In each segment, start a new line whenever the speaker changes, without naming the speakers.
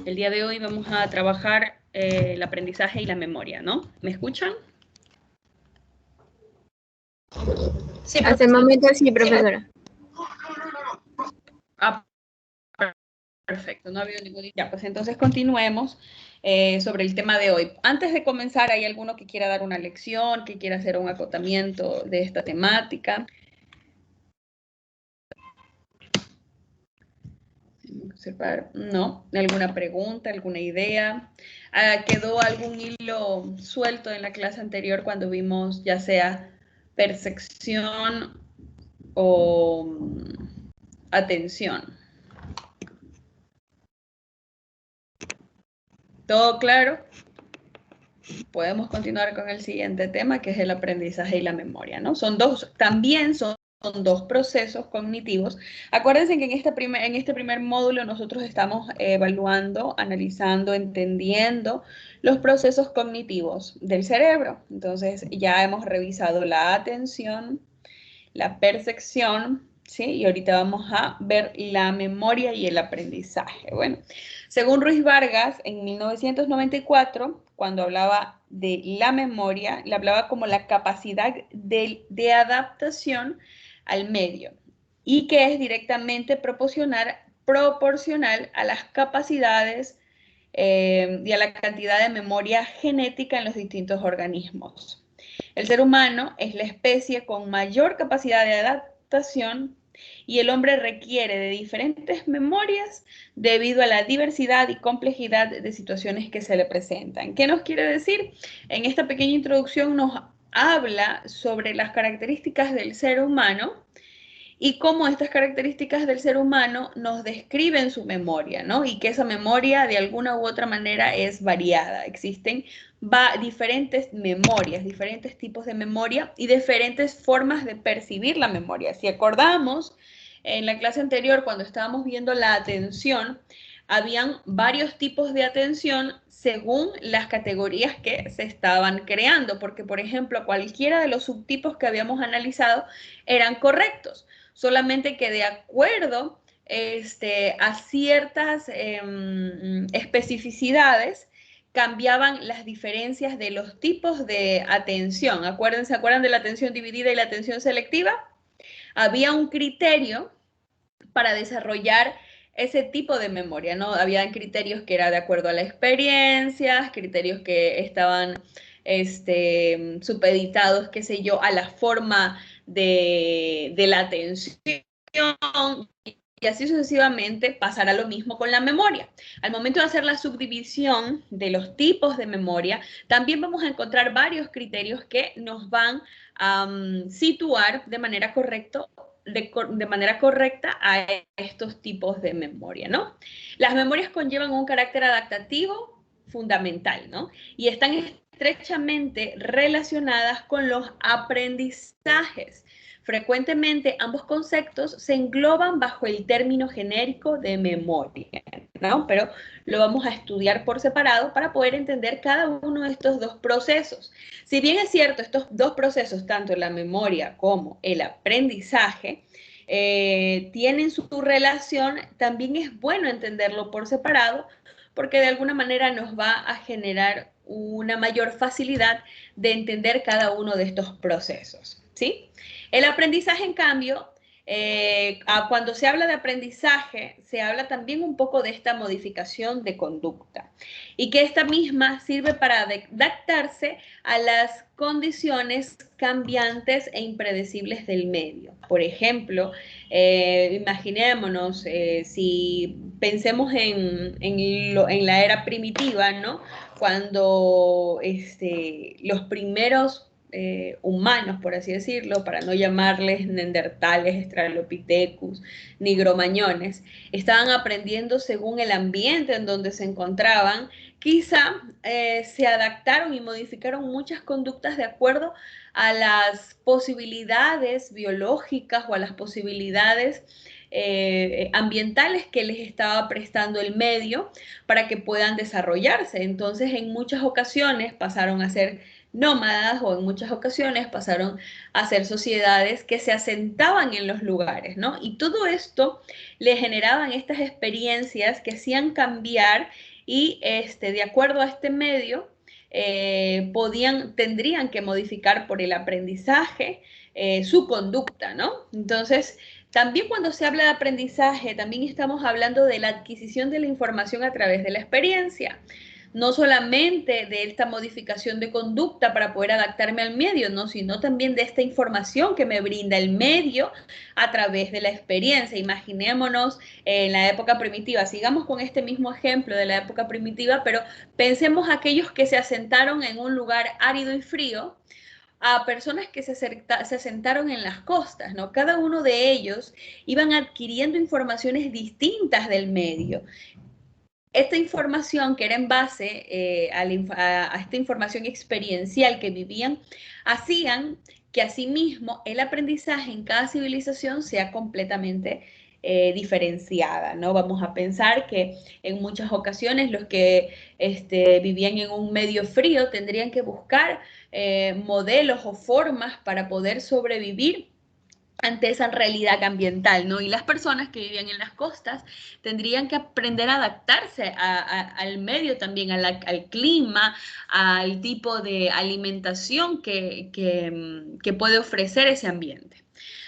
El día de hoy vamos a trabajar el aprendizaje y la memoria, ¿no? ¿Me escuchan?
Sí, hasta el momento sí, profesora.
Ah, perfecto, no ha habido ningún... Ya, pues entonces continuemos sobre el tema de hoy. Antes de comenzar, ¿hay alguno que quiera dar una lección, que quiera hacer un acotamiento de esta temática? No, ¿alguna pregunta, alguna idea? ¿Quedó algún hilo suelto en la clase anterior cuando vimos ya sea percepción o atención? ¿Todo claro? Podemos continuar con el siguiente tema, que es el aprendizaje y la memoria, ¿no? También son dos procesos cognitivos. Acuérdense que en este primer módulo nosotros estamos evaluando, analizando, entendiendo los procesos cognitivos del cerebro. Entonces ya hemos revisado la atención, la percepción, ¿sí? Y ahorita vamos a ver la memoria y el aprendizaje. Bueno, según Ruiz Vargas, en 1994, cuando hablaba de la memoria, le hablaba como la capacidad de adaptación al medio y que es directamente proporcional a las capacidades y a la cantidad de memoria genética en los distintos organismos. El ser humano es la especie con mayor capacidad de adaptación y el hombre requiere de diferentes memorias debido a la diversidad y complejidad de situaciones que se le presentan. ¿Qué nos quiere decir? En esta pequeña introducción nos habla sobre las características del ser humano y cómo estas características del ser humano nos describen su memoria, ¿no? Y que esa memoria de alguna u otra manera es variada. Existen diferentes memorias, diferentes tipos de memoria y diferentes formas de percibir la memoria. Si acordamos, en la clase anterior, cuando estábamos viendo la atención, habían varios tipos de atención según las categorías que se estaban creando, porque, por ejemplo, cualquiera de los subtipos que habíamos analizado eran correctos, solamente que de acuerdo a ciertas especificidades, cambiaban las diferencias de los tipos de atención. ¿Se acuerdan de la atención dividida y la atención selectiva? Había un criterio para desarrollar ese tipo de memoria, ¿no? Habían criterios que eran de acuerdo a la experiencia, criterios que estaban supeditados, qué sé yo, a la forma de la atención, y así sucesivamente pasará lo mismo con la memoria. Al momento de hacer la subdivisión de los tipos de memoria, también vamos a encontrar varios criterios que nos van a situar de manera correcta a estos tipos de memoria, ¿no? Las memorias conllevan un carácter adaptativo fundamental, ¿no? Y están estrechamente relacionadas con los aprendizajes. Frecuentemente ambos conceptos se engloban bajo el término genérico de memoria, ¿no? Pero lo vamos a estudiar por separado para poder entender cada uno de estos dos procesos. Si bien es cierto, estos dos procesos, tanto la memoria como el aprendizaje, tienen su relación, también es bueno entenderlo por separado porque de alguna manera nos va a generar una mayor facilidad de entender cada uno de estos procesos, ¿sí? El aprendizaje, en cambio, cuando se habla de aprendizaje, se habla también un poco de esta modificación de conducta y que esta misma sirve para adaptarse a las condiciones cambiantes e impredecibles del medio. Por ejemplo, imaginémonos, si pensemos en la era primitiva, ¿no? Cuando los primeros humanos, por así decirlo, para no llamarles neandertales, australopithecus, nigromañones, estaban aprendiendo según el ambiente en donde se encontraban, quizá se adaptaron y modificaron muchas conductas de acuerdo a las posibilidades biológicas o a las posibilidades ambientales que les estaba prestando el medio para que puedan desarrollarse. Entonces, en muchas ocasiones pasaron a ser nómadas o en muchas ocasiones pasaron a ser sociedades que se asentaban en los lugares, ¿no? Y todo esto le generaban estas experiencias que hacían cambiar y de acuerdo a este medio, tendrían que modificar por el aprendizaje su conducta, ¿no? Entonces, también cuando se habla de aprendizaje, también estamos hablando de la adquisición de la información a través de la experiencia. No solamente de esta modificación de conducta para poder adaptarme al medio, ¿no? Sino también de esta información que me brinda el medio a través de la experiencia. Imaginémonos en la época primitiva, sigamos con este mismo ejemplo de la época primitiva, pero pensemos aquellos que se asentaron en un lugar árido y frío, a personas que se asentaron en las costas, ¿no? Cada uno de ellos iban adquiriendo informaciones distintas del medio. Esta información que era en base a esta información experiencial que vivían, hacían que asimismo el aprendizaje en cada civilización sea completamente diferenciada, ¿no? Vamos a pensar que en muchas ocasiones los que vivían en un medio frío tendrían que buscar modelos o formas para poder sobrevivir ante esa realidad ambiental, ¿no? Y las personas que vivían en las costas tendrían que aprender a adaptarse al medio también, al clima, al tipo de alimentación que puede ofrecer ese ambiente.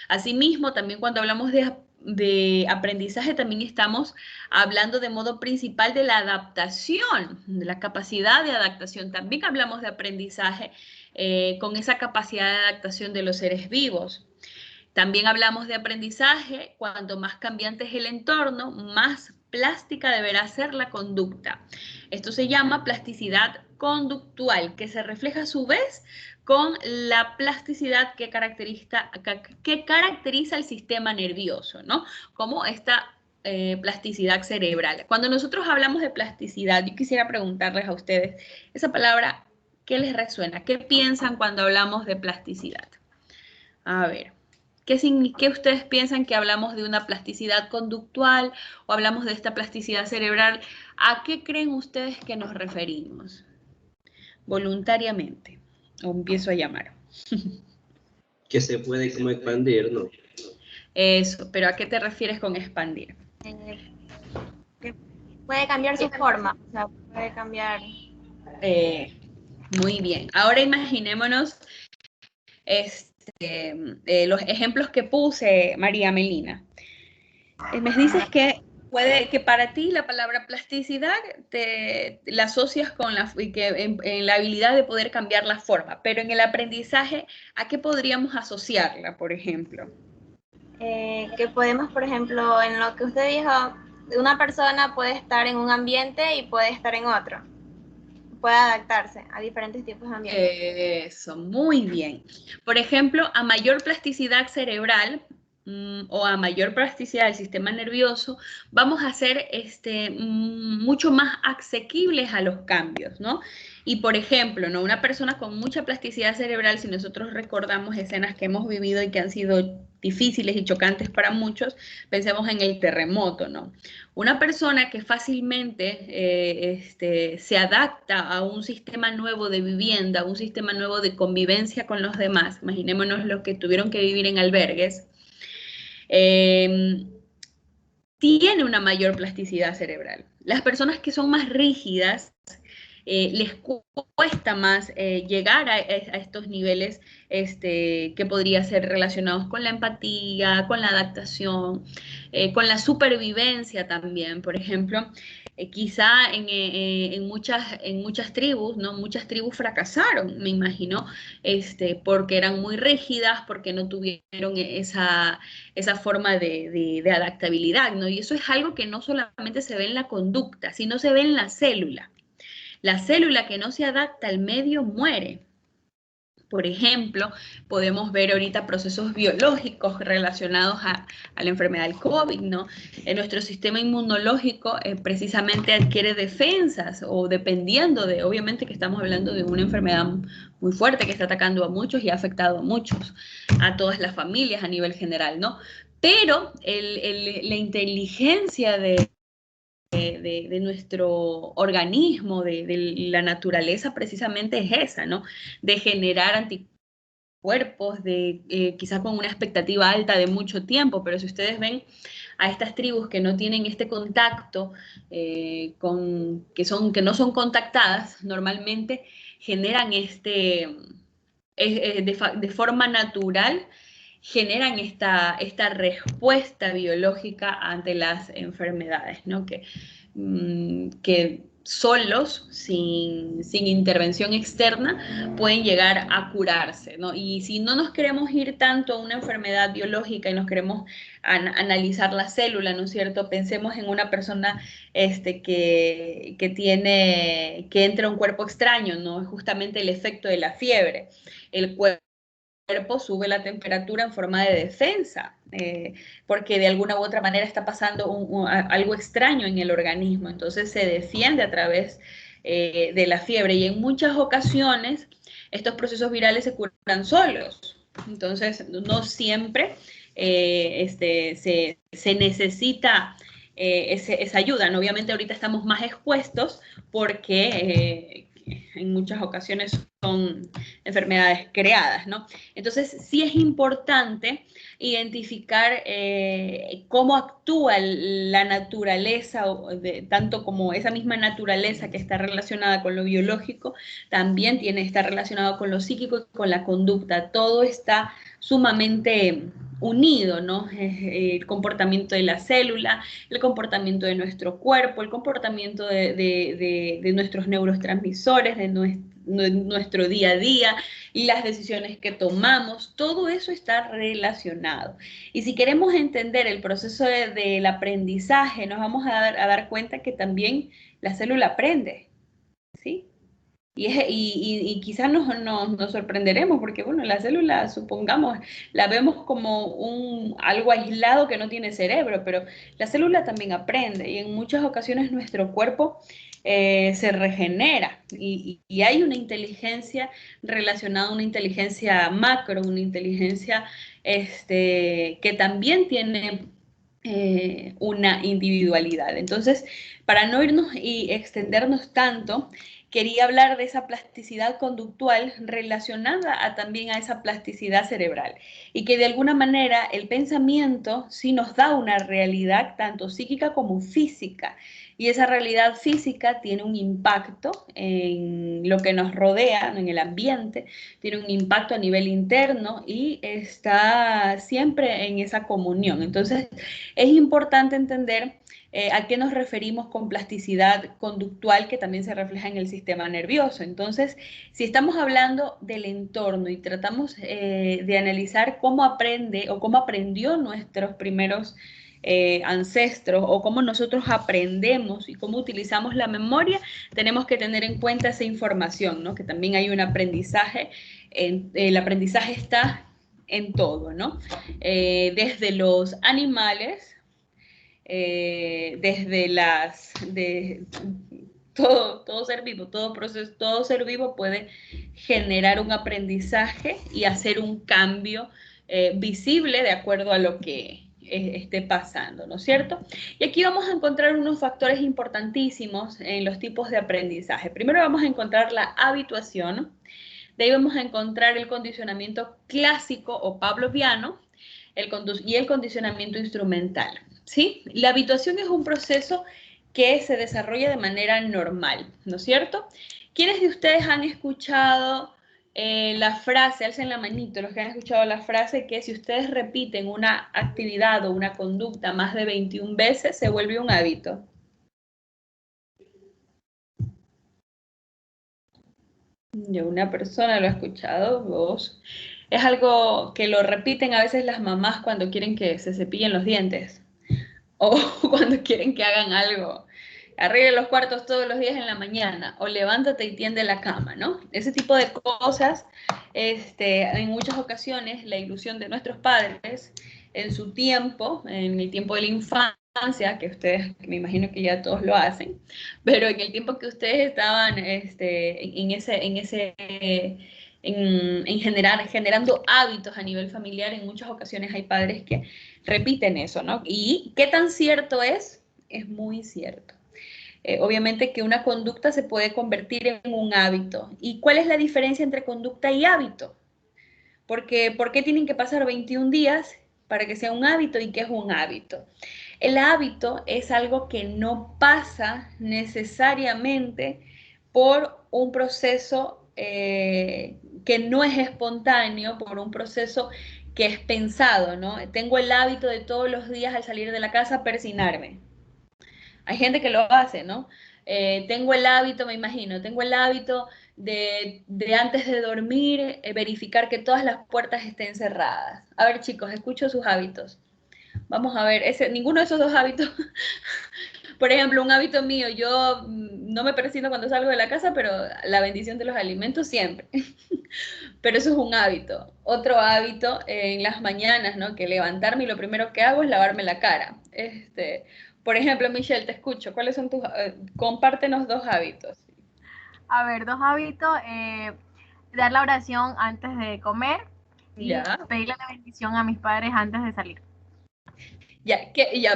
Asimismo, también cuando hablamos de aprendizaje, también estamos hablando de modo principal de la adaptación, de la capacidad de adaptación. También hablamos de aprendizaje con esa capacidad de adaptación de los seres vivos. También hablamos de aprendizaje, cuanto más cambiante es el entorno, más plástica deberá ser la conducta. Esto se llama plasticidad conductual, que se refleja a su vez con la plasticidad que caracteriza el sistema nervioso, ¿no? Como esta plasticidad cerebral. Cuando nosotros hablamos de plasticidad, yo quisiera preguntarles a ustedes, esa palabra, ¿qué les resuena? ¿Qué piensan cuando hablamos de plasticidad? A ver. ¿Qué ustedes piensan que hablamos de una plasticidad conductual o hablamos de esta plasticidad cerebral? ¿A qué creen ustedes que nos referimos? Voluntariamente. O empiezo a llamar.
Que se puede como expandir, ¿no?
Eso, pero ¿a qué te refieres con expandir?
Que puede cambiar su forma, o sea, puede cambiar.
Muy bien. Ahora imaginémonos los ejemplos que puse, María Melina. Me dices que puede que para ti la palabra plasticidad la asocias con en la habilidad de poder cambiar la forma, pero en el aprendizaje, ¿a qué podríamos asociarla, por ejemplo?
Que podemos, por ejemplo, en lo que usted dijo, una persona puede estar en un ambiente y puede estar en otro. Puede adaptarse a diferentes tipos de ambientes.
Eso, muy bien. Por ejemplo, a mayor plasticidad cerebral o a mayor plasticidad del sistema nervioso, vamos a ser mucho más asequibles a los cambios, ¿no? Y por ejemplo, ¿no? Una persona con mucha plasticidad cerebral, si nosotros recordamos escenas que hemos vivido y que han sido difíciles y chocantes para muchos, pensemos en el terremoto, ¿no? Una persona que fácilmente se adapta a un sistema nuevo de vivienda, a un sistema nuevo de convivencia con los demás, imaginémonos los que tuvieron que vivir en albergues, tiene una mayor plasticidad cerebral. Las personas que son más rígidas, les cuesta más llegar a estos niveles que podría ser relacionados con la empatía, con la adaptación, con la supervivencia también. Por ejemplo, quizá en muchas tribus, ¿no? Muchas tribus fracasaron, me imagino, porque eran muy rígidas, porque no tuvieron esa forma de adaptabilidad, ¿no? Y eso es algo que no solamente se ve en la conducta, sino se ve en la célula. La célula que no se adapta al medio muere. Por ejemplo, podemos ver ahorita procesos biológicos relacionados a la enfermedad del COVID, ¿no? Nuestro sistema inmunológico precisamente adquiere defensas o dependiendo de, obviamente que estamos hablando de una enfermedad muy fuerte que está atacando a muchos y ha afectado a muchos, a todas las familias a nivel general, ¿no? Pero la inteligencia de nuestro organismo, de la naturaleza, precisamente es esa, ¿no? De generar anticuerpos, quizás con una expectativa alta de mucho tiempo, pero si ustedes ven a estas tribus que no tienen este contacto, que no son contactadas, normalmente generan de forma natural, generan esta respuesta biológica ante las enfermedades, ¿no? Que solos, sin intervención externa, pueden llegar a curarse, ¿no? Y si no nos queremos ir tanto a una enfermedad biológica y nos queremos analizar la célula, ¿no es cierto? Pensemos en una persona que entra a un cuerpo extraño, ¿no? Es justamente el efecto de la fiebre. El cuerpo sube la temperatura en forma de defensa, porque de alguna u otra manera está pasando algo extraño en el organismo, entonces se defiende a través de la fiebre, y en muchas ocasiones estos procesos virales se curan solos, entonces no siempre se necesita esa ayuda, ¿no? Obviamente ahorita estamos más expuestos porque en muchas ocasiones son enfermedades creadas, ¿no? Entonces, sí es importante identificar cómo actúa la naturaleza, tanto como esa misma naturaleza que está relacionada con lo biológico, también está relacionado con lo psíquico y con la conducta. Todo está sumamente unido, ¿no? El comportamiento de la célula, el comportamiento de nuestro cuerpo, el comportamiento de nuestros neurotransmisores, de nuestro día a día y las decisiones que tomamos, todo eso está relacionado. Y si queremos entender el proceso del aprendizaje, nos vamos a dar cuenta que también la célula aprende, ¿sí? Y quizás nos sorprenderemos porque, bueno, la célula, supongamos, la vemos como algo aislado que no tiene cerebro, pero la célula también aprende y en muchas ocasiones nuestro cuerpo se regenera y hay una inteligencia relacionada a una inteligencia macro, una inteligencia que también tiene una individualidad. Entonces, para no irnos y extendernos tanto, quería hablar de esa plasticidad conductual relacionada también a esa plasticidad cerebral y que de alguna manera el pensamiento sí nos da una realidad tanto psíquica como física, y esa realidad física tiene un impacto en lo que nos rodea, en el ambiente, tiene un impacto a nivel interno y está siempre en esa comunión. Entonces es importante entender ¿a qué nos referimos con plasticidad conductual, que también se refleja en el sistema nervioso? Entonces, si estamos hablando del entorno y tratamos de analizar cómo aprende o cómo aprendió nuestros primeros ancestros o cómo nosotros aprendemos y cómo utilizamos la memoria, tenemos que tener en cuenta esa información, ¿no? Que también hay un aprendizaje, el aprendizaje está en todo, ¿no? Desde los animales, todo ser vivo, todo ser vivo puede generar un aprendizaje y hacer un cambio visible de acuerdo a lo que esté pasando, ¿no es cierto? Y aquí vamos a encontrar unos factores importantísimos en los tipos de aprendizaje. Primero vamos a encontrar la habituación, de ahí vamos a encontrar el condicionamiento clásico o pavloviano y el condicionamiento instrumental. ¿Sí? La habituación es un proceso que se desarrolla de manera normal, ¿no es cierto? ¿Quiénes de ustedes han escuchado la frase, alcen la manito, los que han escuchado la frase que si ustedes repiten una actividad o una conducta más de 21 veces, se vuelve un hábito? Yo, una persona lo ha escuchado, dos. Es algo que lo repiten a veces las mamás cuando quieren que se cepillen los dientes. O cuando quieren que hagan algo, arregle los cuartos todos los días en la mañana, o levántate y tiende la cama, ¿no? Ese tipo de cosas, en muchas ocasiones, la ilusión de nuestros padres, en su tiempo, en el tiempo de la infancia, que ustedes, me imagino que ya todos lo hacen, pero en el tiempo que ustedes estaban generando hábitos a nivel familiar, en muchas ocasiones hay padres que repiten eso, ¿no? ¿Y qué tan cierto es? Es muy cierto. Obviamente que una conducta se puede convertir en un hábito. ¿Y cuál es la diferencia entre conducta y hábito? Porque, ¿por qué tienen que pasar 21 días para que sea un hábito y qué es un hábito? El hábito es algo que no pasa necesariamente por un proceso que no es espontáneo, por un proceso que es pensado, ¿no? Tengo el hábito de todos los días al salir de la casa persinarme. Hay gente que lo hace, ¿no? Tengo el hábito, me imagino, tengo el hábito de antes de dormir verificar que todas las puertas estén cerradas. A ver, chicos, escucho sus hábitos. Vamos a ver, ninguno de esos dos hábitos. Por ejemplo, un hábito mío, yo no me persino cuando salgo de la casa, pero la bendición de los alimentos siempre. Pero eso es un hábito. Otro hábito en las mañanas, ¿no? Que levantarme y lo primero que hago es lavarme la cara. Por ejemplo, Michelle, te escucho. ¿Cuáles son compártenos dos hábitos?
A ver, dos hábitos. Dar la oración antes de comer y
Ya.
pedirle la bendición a mis padres antes de salir.
Ya,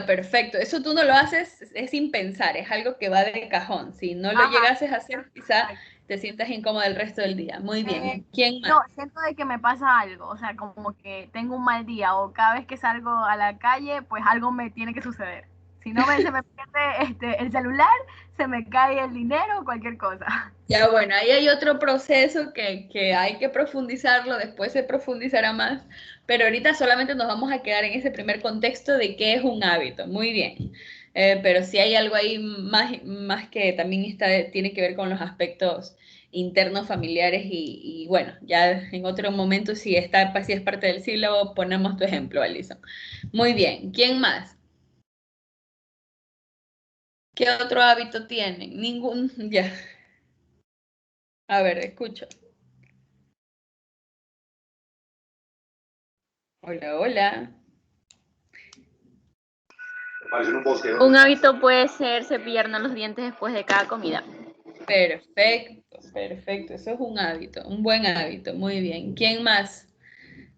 perfecto. Eso tú no lo haces, es sin pensar, es algo que va de cajón. Si no lo llegases a hacer, quizá te sientas incómoda el resto del día. Muy bien. ¿Quién más?
No, siento de que me pasa algo, o sea, como que tengo un mal día o cada vez que salgo a la calle, pues algo me tiene que suceder. Si no, se me pierde el celular, se me cae el dinero, cualquier cosa.
Ya, bueno, ahí hay otro proceso que hay que profundizarlo, después se profundizará más, pero ahorita solamente nos vamos a quedar en ese primer contexto de qué es un hábito. Muy bien. Pero sí hay algo ahí más que también tiene que ver con los aspectos internos familiares y bueno, ya en otro momento si es parte del sílabo, ponemos tu ejemplo, Alison. Muy bien, ¿quién más? ¿Qué otro hábito tienen? Ningún, ya. A ver, escucho. Hola, hola.
Un hábito puede ser cepillarnos los dientes después de cada comida.
Perfecto, perfecto. Eso es un hábito, un buen hábito. Muy bien. ¿Quién más?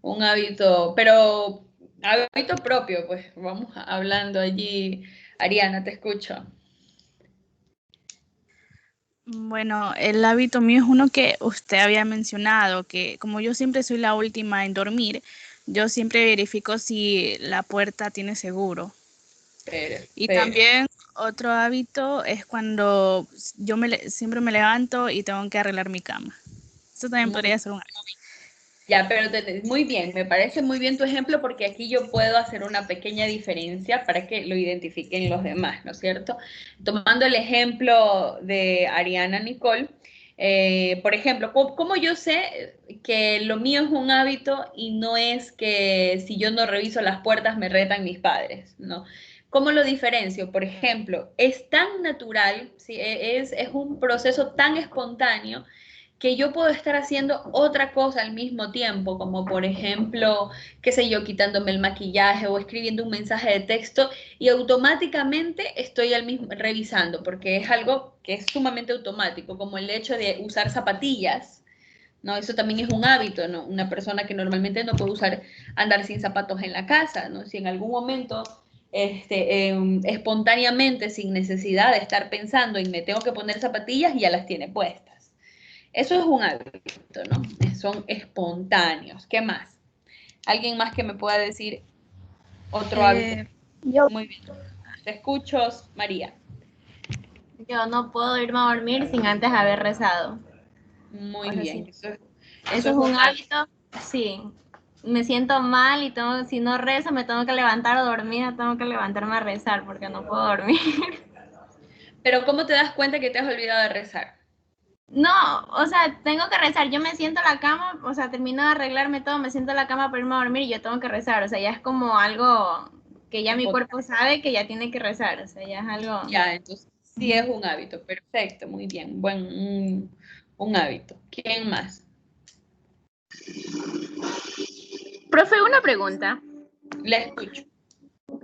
Un hábito, pero hábito propio, pues vamos hablando allí. Ariana, te escucho.
Bueno, el hábito mío es uno que usted había mencionado, que como yo siempre soy la última en dormir, yo siempre verifico si la puerta tiene seguro. Y también otro hábito es cuando yo siempre me levanto y tengo que arreglar mi cama. Eso también podría ser un hábito.
Ya, pero muy bien, me parece muy bien tu ejemplo porque aquí yo puedo hacer una pequeña diferencia para que lo identifiquen los demás, ¿no es cierto? Tomando el ejemplo de Ariana Nicole, por ejemplo, ¿cómo yo sé que lo mío es un hábito y no es que si yo no reviso las puertas me retan mis padres, ¿no? ¿Cómo lo diferencio? Por ejemplo, es tan natural, ¿sí? es un proceso tan espontáneo que yo puedo estar haciendo otra cosa al mismo tiempo, como por ejemplo, qué sé yo, quitándome el maquillaje o escribiendo un mensaje de texto y automáticamente estoy al mismo revisando, porque es algo que es sumamente automático, como el hecho de usar zapatillas, ¿no? Eso también es un hábito, ¿no? Una persona que normalmente no puede andar sin zapatos en la casa, ¿no? Si en algún momento espontáneamente, sin necesidad de estar pensando y me tengo que poner zapatillas, ya las tiene puestas. Eso es un hábito, ¿no? Son espontáneos. ¿Qué más? ¿Alguien más que me pueda decir otro hábito?
Yo.
Muy bien. Te escucho, María.
Yo no puedo irme a dormir sin antes haber rezado.
Muy
O sea,
bien.
sí. Eso es un hábito. Sí. Me siento mal y si no rezo me tengo que levantar o dormir, tengo que levantarme a rezar porque no puedo dormir.
Pero ¿cómo te das cuenta que te has olvidado de rezar?
No, o sea, tengo que rezar. Yo me siento en la cama, o sea, termino de arreglarme todo, me siento en la cama para irme a dormir y yo tengo que rezar. O sea, ya es como algo que ya mi cuerpo sabe que ya tiene que rezar. O sea, ya es algo.
Ya, entonces sí es un hábito. Perfecto, muy bien. Un hábito. ¿Quién más?
Profe, una pregunta.
La escucho.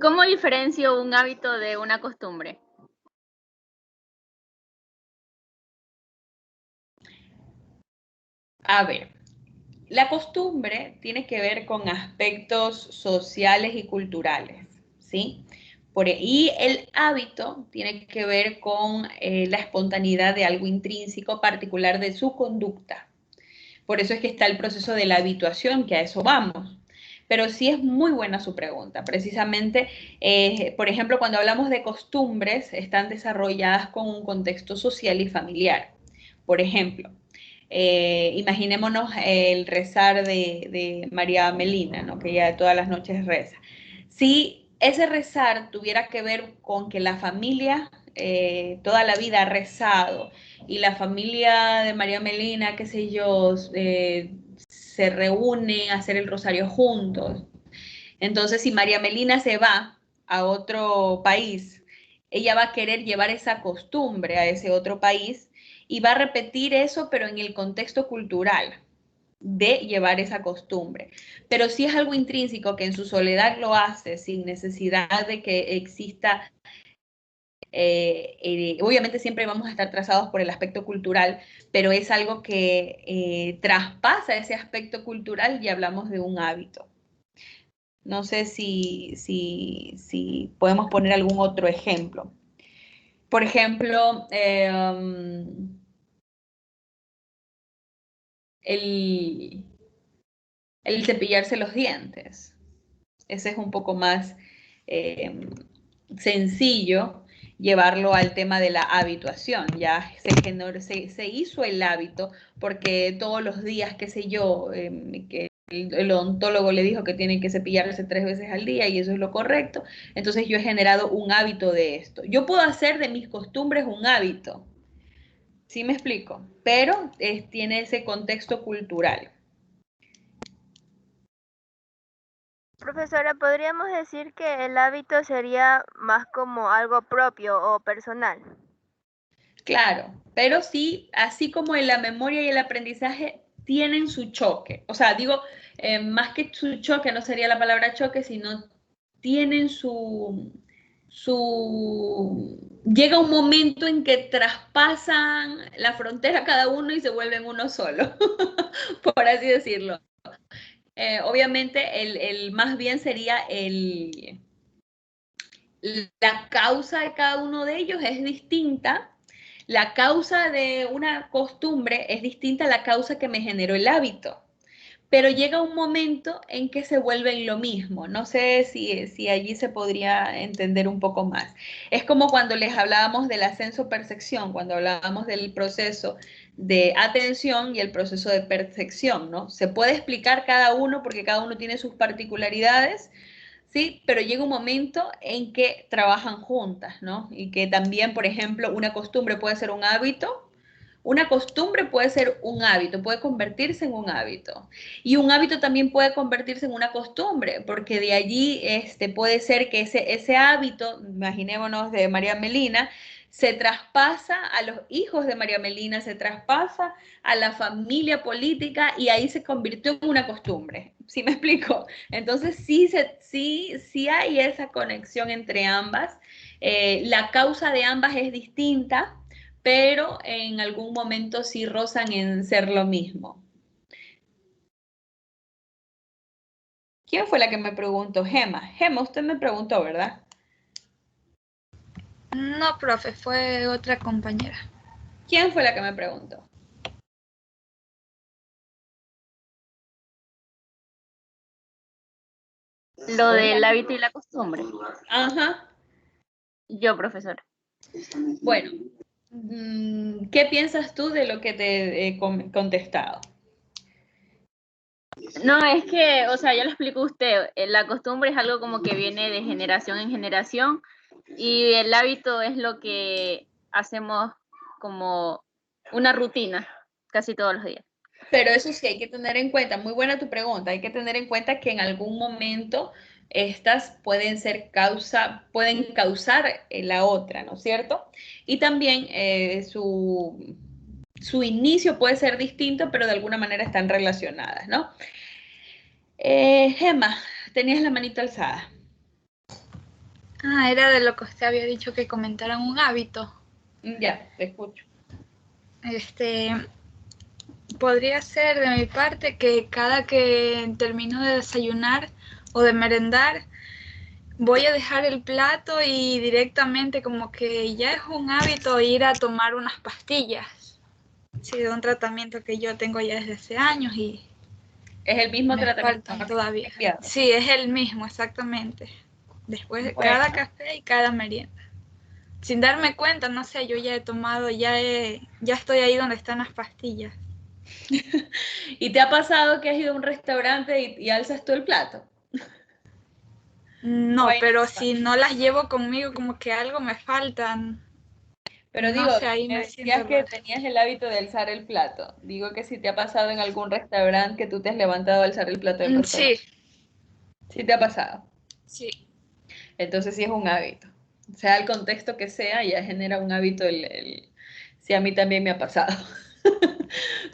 ¿Cómo diferencio un hábito de una costumbre?
A ver, la costumbre tiene que ver con aspectos sociales y culturales, ¿sí? Y el hábito tiene que ver con la espontaneidad de algo intrínseco particular de su conducta. Por eso es que está el proceso de la habituación, que a eso vamos. Pero sí es muy buena su pregunta. Precisamente, por ejemplo, cuando hablamos de costumbres, están desarrolladas con un contexto social y familiar. Por ejemplo, imaginémonos el rezar de María Melina, ¿no? Que ella todas las noches reza. Si ese rezar tuviera que ver con que la familia toda la vida ha rezado y la familia de María Melina, qué sé yo, se reúne a hacer el rosario juntos. Entonces, si María Melina se va a otro país, ella va a querer llevar esa costumbre a ese otro país y va a repetir eso, pero en el contexto cultural de llevar esa costumbre. Pero si es algo intrínseco que en su soledad lo hace sin necesidad de que exista, obviamente siempre vamos a estar trazados por el aspecto cultural, pero es algo que traspasa ese aspecto cultural y hablamos de un hábito. No sé si podemos poner algún otro ejemplo. Por ejemplo, el cepillarse los dientes. Ese es un poco más sencillo llevarlo al tema de la habituación. Ya se hizo el hábito porque todos los días, qué sé yo, que el odontólogo le dijo que tiene que cepillarse 3 veces al día y eso es lo correcto. Entonces yo he generado un hábito de esto. Yo puedo hacer de mis costumbres un hábito. ¿Sí me explico? Pero tiene ese contexto cultural.
Profesora, ¿podríamos decir que el hábito sería más como algo propio o personal?
Claro, pero sí, así como en la memoria y el aprendizaje tienen su choque. O sea, digo, más que su choque, no sería la palabra choque, sino tienen llega un momento en que traspasan la frontera cada uno y se vuelven uno solo, por así decirlo. Obviamente, el más bien sería la causa de cada uno de ellos es distinta. La causa de una costumbre es distinta a la causa que me generó el hábito, pero llega un momento en que se vuelven lo mismo. No sé si allí se podría entender un poco más. Es como cuando les hablábamos del ascenso-percepción, cuando hablábamos del proceso de atención y el proceso de percepción, ¿no? Se puede explicar cada uno porque cada uno tiene sus particularidades, ¿sí? Pero llega un momento en que trabajan juntas, ¿no? Y que también, por ejemplo, una costumbre puede ser un hábito, una costumbre puede ser un hábito, puede convertirse en un hábito. Y un hábito también puede convertirse en una costumbre, porque de allí puede ser que ese hábito, imaginémonos de María Melina, se traspasa a los hijos de María Melina, se traspasa a la familia política y ahí se convirtió en una costumbre. ¿Sí me explico? Entonces sí hay esa conexión entre ambas. La causa de ambas es distinta, pero en algún momento sí rozan en ser lo mismo. ¿Quién fue la que me preguntó? Gema. Gema, usted me preguntó, ¿verdad?
No, profe, fue otra compañera.
¿Quién fue la que me preguntó?
Lo del hábito y la costumbre.
Ajá.
Yo, profesora.
Bueno, ¿qué piensas tú de lo que te he contestado?
No, es que, o sea, ya lo explicó usted, la costumbre es algo como que viene de generación en generación y el hábito es lo que hacemos como una rutina casi todos los días.
Pero eso sí hay que tener en cuenta, muy buena tu pregunta, hay que tener en cuenta que en algún momento estas pueden causar la otra, ¿no es cierto? Y también su inicio puede ser distinto, pero de alguna manera están relacionadas, ¿no? Gema, tenías la manito alzada.
Ah, era de lo que usted había dicho que comentaran un hábito.
Ya, te escucho.
Podría ser de mi parte que cada que termino de desayunar o de merendar, voy a dejar el plato y directamente como que ya es un hábito ir a tomar unas pastillas. Sí, de un tratamiento que yo tengo ya desde hace años y
Es el mismo
Me
tratamiento.
faltan todavía.
Cambiado.
Sí, es el mismo, exactamente. Después de
Bueno.
cada café y cada merienda. Sin darme cuenta, no sé, yo ya he tomado, ya estoy ahí donde están las pastillas.
¿Y te ha pasado que has ido a un restaurante y alzas tú el plato?
No,
Ay,
pero
no.
si no las llevo conmigo, como que algo me faltan.
Pero
No
digo,
sé, ahí
me
me
decías
siento
que
raro.
tenías el hábito de alzar el plato. Digo que si te ha pasado en algún restaurante que tú te has levantado a alzar el plato del restaurante.
Sí,
Sí te ha pasado.
sí.
Entonces sí es un hábito. Sea el contexto que sea, ya genera un hábito Sí, a mí también me ha pasado.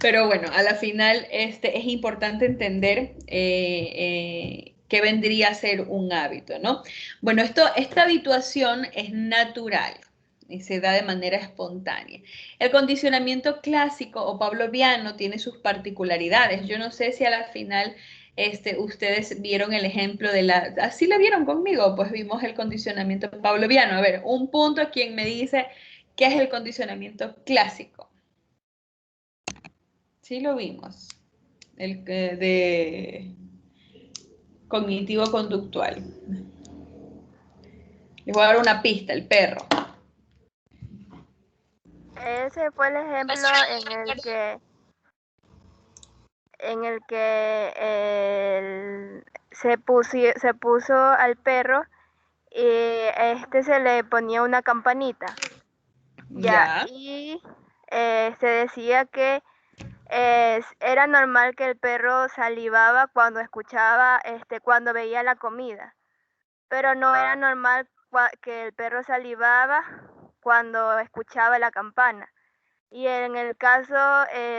Pero bueno, a la final es importante entender qué vendría a ser un hábito, ¿no? Bueno, esta habituación es natural y se da de manera espontánea. El condicionamiento clásico o pavloviano tiene sus particularidades. Yo no sé si a la final ustedes vieron el ejemplo de ¿Así la vieron conmigo? Pues vimos el condicionamiento pavloviano. A ver, un punto, quien me dice qué es el condicionamiento clásico. Sí lo vimos, el de cognitivo-conductual. Les voy a dar una pista, el perro.
Ese fue el ejemplo en el que se puso al perro y se le ponía una campanita.
Ya.
Y se decía que era normal que el perro salivaba cuando escuchaba, cuando veía la comida, pero no era normal que el perro salivaba cuando escuchaba la campana. Y en el caso,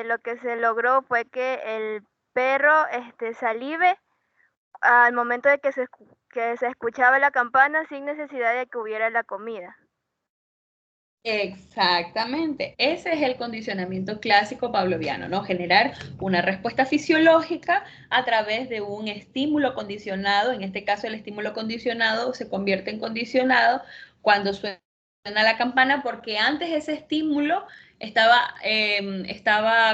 lo que se logró fue que el perro salive al momento de que se escuchaba la campana sin necesidad de que hubiera la comida.
Exactamente, ese es el condicionamiento clásico pavloviano, ¿no? Generar una respuesta fisiológica a través de un estímulo condicionado. En este caso, el estímulo condicionado se convierte en condicionado cuando suena la campana, porque antes ese estímulo estaba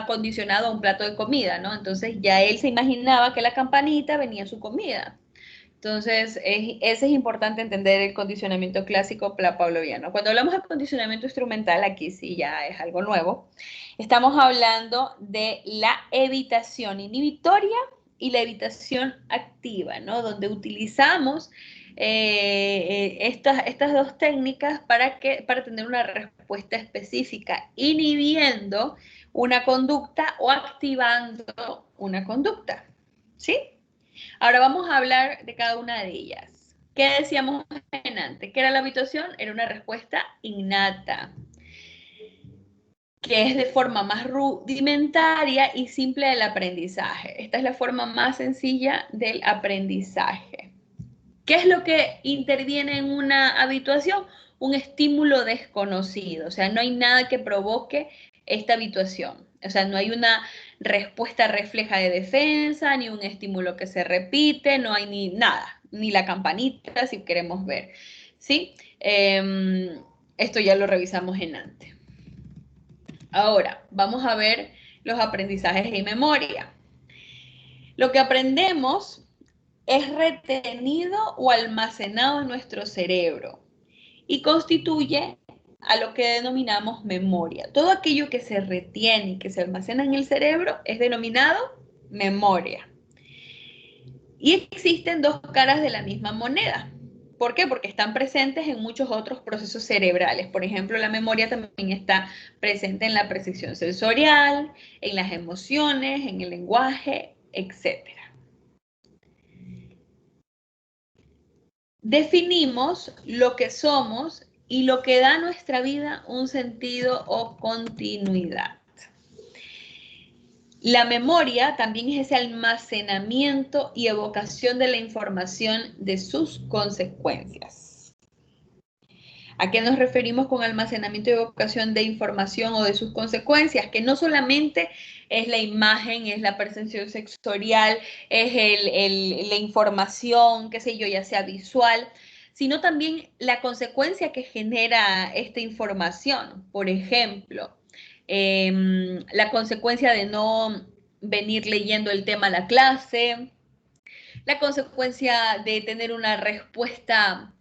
condicionado a un plato de comida, ¿no? Entonces ya él se imaginaba que la campanita venía su comida. Entonces, ese es importante entender el condicionamiento clásico pavloviano. Cuando hablamos de condicionamiento instrumental, aquí sí ya es algo nuevo, estamos hablando de la evitación inhibitoria y la evitación activa, ¿no? Donde utilizamos estas dos técnicas para tener una respuesta específica, inhibiendo una conducta o activando una conducta, ¿sí? Ahora vamos a hablar de cada una de ellas. ¿Qué decíamos antes? ¿Qué era la habituación? Era una respuesta innata, que es de forma más rudimentaria y simple del aprendizaje. Esta es la forma más sencilla del aprendizaje. ¿Qué es lo que interviene en una habituación? Un estímulo desconocido, o sea, no hay nada que provoque esta habituación. O sea, no hay una respuesta refleja de defensa, ni un estímulo que se repite, no hay ni nada, ni la campanita si queremos ver. ¿Sí? Esto ya lo revisamos en antes. Ahora, vamos a ver los aprendizajes y memoria. Lo que aprendemos es retenido o almacenado en nuestro cerebro y constituye a lo que denominamos memoria. Todo aquello que se retiene y que se almacena en el cerebro es denominado memoria. Y existen dos caras de la misma moneda. ¿Por qué? Porque están presentes en muchos otros procesos cerebrales. Por ejemplo, la memoria también está presente en la percepción sensorial, en las emociones, en el lenguaje, etc. Definimos lo que somos y lo que da a nuestra vida un sentido o continuidad. La memoria también es ese almacenamiento y evocación de la información de sus consecuencias. ¿A qué nos referimos con almacenamiento y evocación de información o de sus consecuencias? Que no solamente es la imagen, es la percepción sensorial, es la información, qué sé yo, ya sea visual, sino también la consecuencia que genera esta información. Por ejemplo, la consecuencia de no venir leyendo el tema a la clase, la consecuencia de tener una respuesta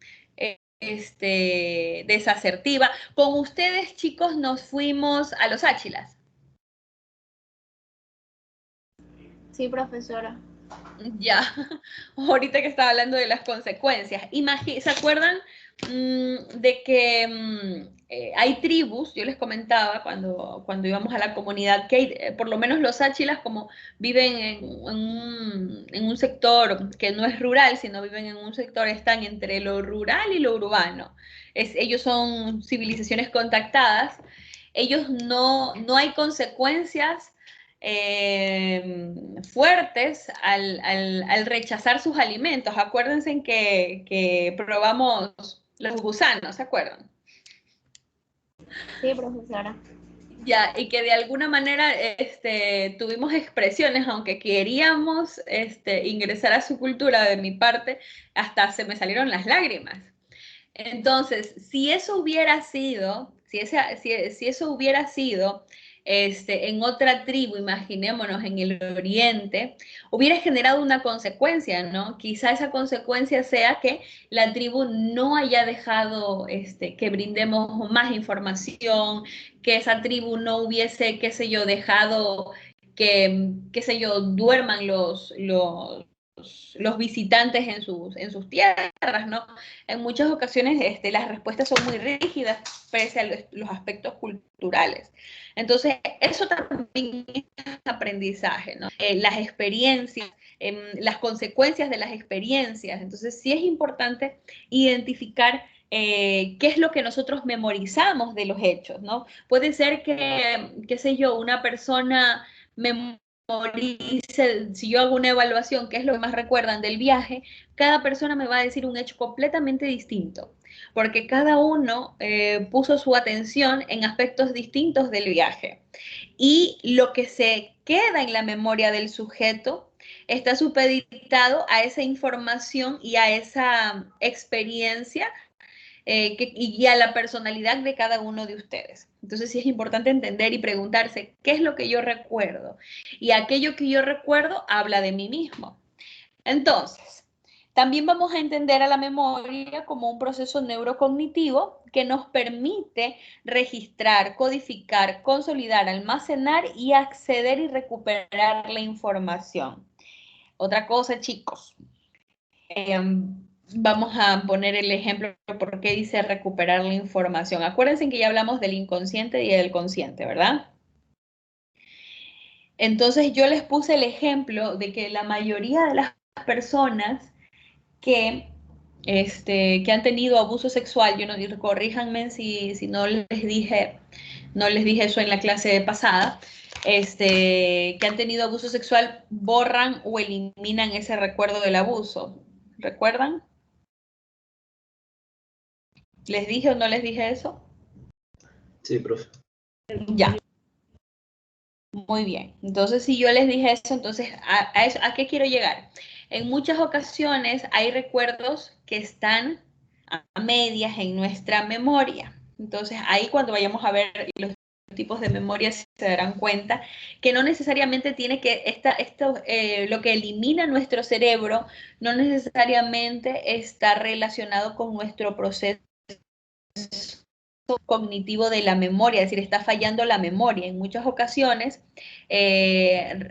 desasertiva. Con ustedes, chicos, nos fuimos a los Áchilas.
Sí, profesora.
Ya, ahorita que estaba hablando de las consecuencias, ¿se acuerdan de que hay tribus? Yo les comentaba cuando íbamos a la comunidad que hay, por lo menos los Áchilas, como viven en un sector que no es rural, sino viven en un sector, están entre lo rural y lo urbano. Ellos son civilizaciones contactadas, ellos no hay consecuencias fuertes al rechazar sus alimentos. Acuérdense que probamos los gusanos, ¿se acuerdan?
Sí, profesora.
Ya, y que de alguna manera tuvimos expresiones, aunque queríamos ingresar a su cultura. De mi parte, hasta se me salieron las lágrimas. Entonces, si eso hubiera sido, si eso hubiera sido en otra tribu, imaginémonos en el oriente, hubiera generado una consecuencia, ¿no? Quizá esa consecuencia sea que la tribu no haya dejado que brindemos más información, que esa tribu no hubiese, qué sé yo, dejado que, qué sé yo, duerman los visitantes en sus tierras, ¿no? En muchas ocasiones las respuestas son muy rígidas pese a los aspectos culturales. Entonces, eso también es aprendizaje, ¿no? Las experiencias, las consecuencias de las experiencias. Entonces, sí es importante identificar qué es lo que nosotros memorizamos de los hechos, ¿no? Puede ser que, qué sé yo, una persona si yo hago una evaluación, qué es lo que más recuerdan del viaje, cada persona me va a decir un hecho completamente distinto, porque cada uno puso su atención en aspectos distintos del viaje. Y lo que se queda en la memoria del sujeto está supeditado a esa información y a esa experiencia y a la personalidad de cada uno de ustedes. Entonces sí es importante entender y preguntarse qué es lo que yo recuerdo. Y aquello que yo recuerdo habla de mí mismo. Entonces, también vamos a entender a la memoria como un proceso neurocognitivo que nos permite registrar, codificar, consolidar, almacenar y acceder y recuperar la información. Otra cosa, chicos, vamos a poner el ejemplo de por qué dice recuperar la información. Acuérdense que ya hablamos del inconsciente y del consciente, ¿verdad? Entonces yo les puse el ejemplo de que la mayoría de las personas que han tenido abuso sexual, corríjanme si no les dije eso en la clase pasada, que han tenido abuso sexual, borran o eliminan ese recuerdo del abuso. ¿Recuerdan? ¿Les dije o no les dije eso?
Sí, profe.
Ya. Muy bien. Entonces, si yo les dije eso, entonces, ¿a qué quiero llegar? En muchas ocasiones hay recuerdos que están a medias en nuestra memoria. Entonces, ahí cuando vayamos a ver los tipos de memoria se darán cuenta que no necesariamente tiene que, lo que elimina nuestro cerebro no necesariamente está relacionado con nuestro proceso cognitivo de la memoria, es decir, está fallando la memoria. En muchas ocasiones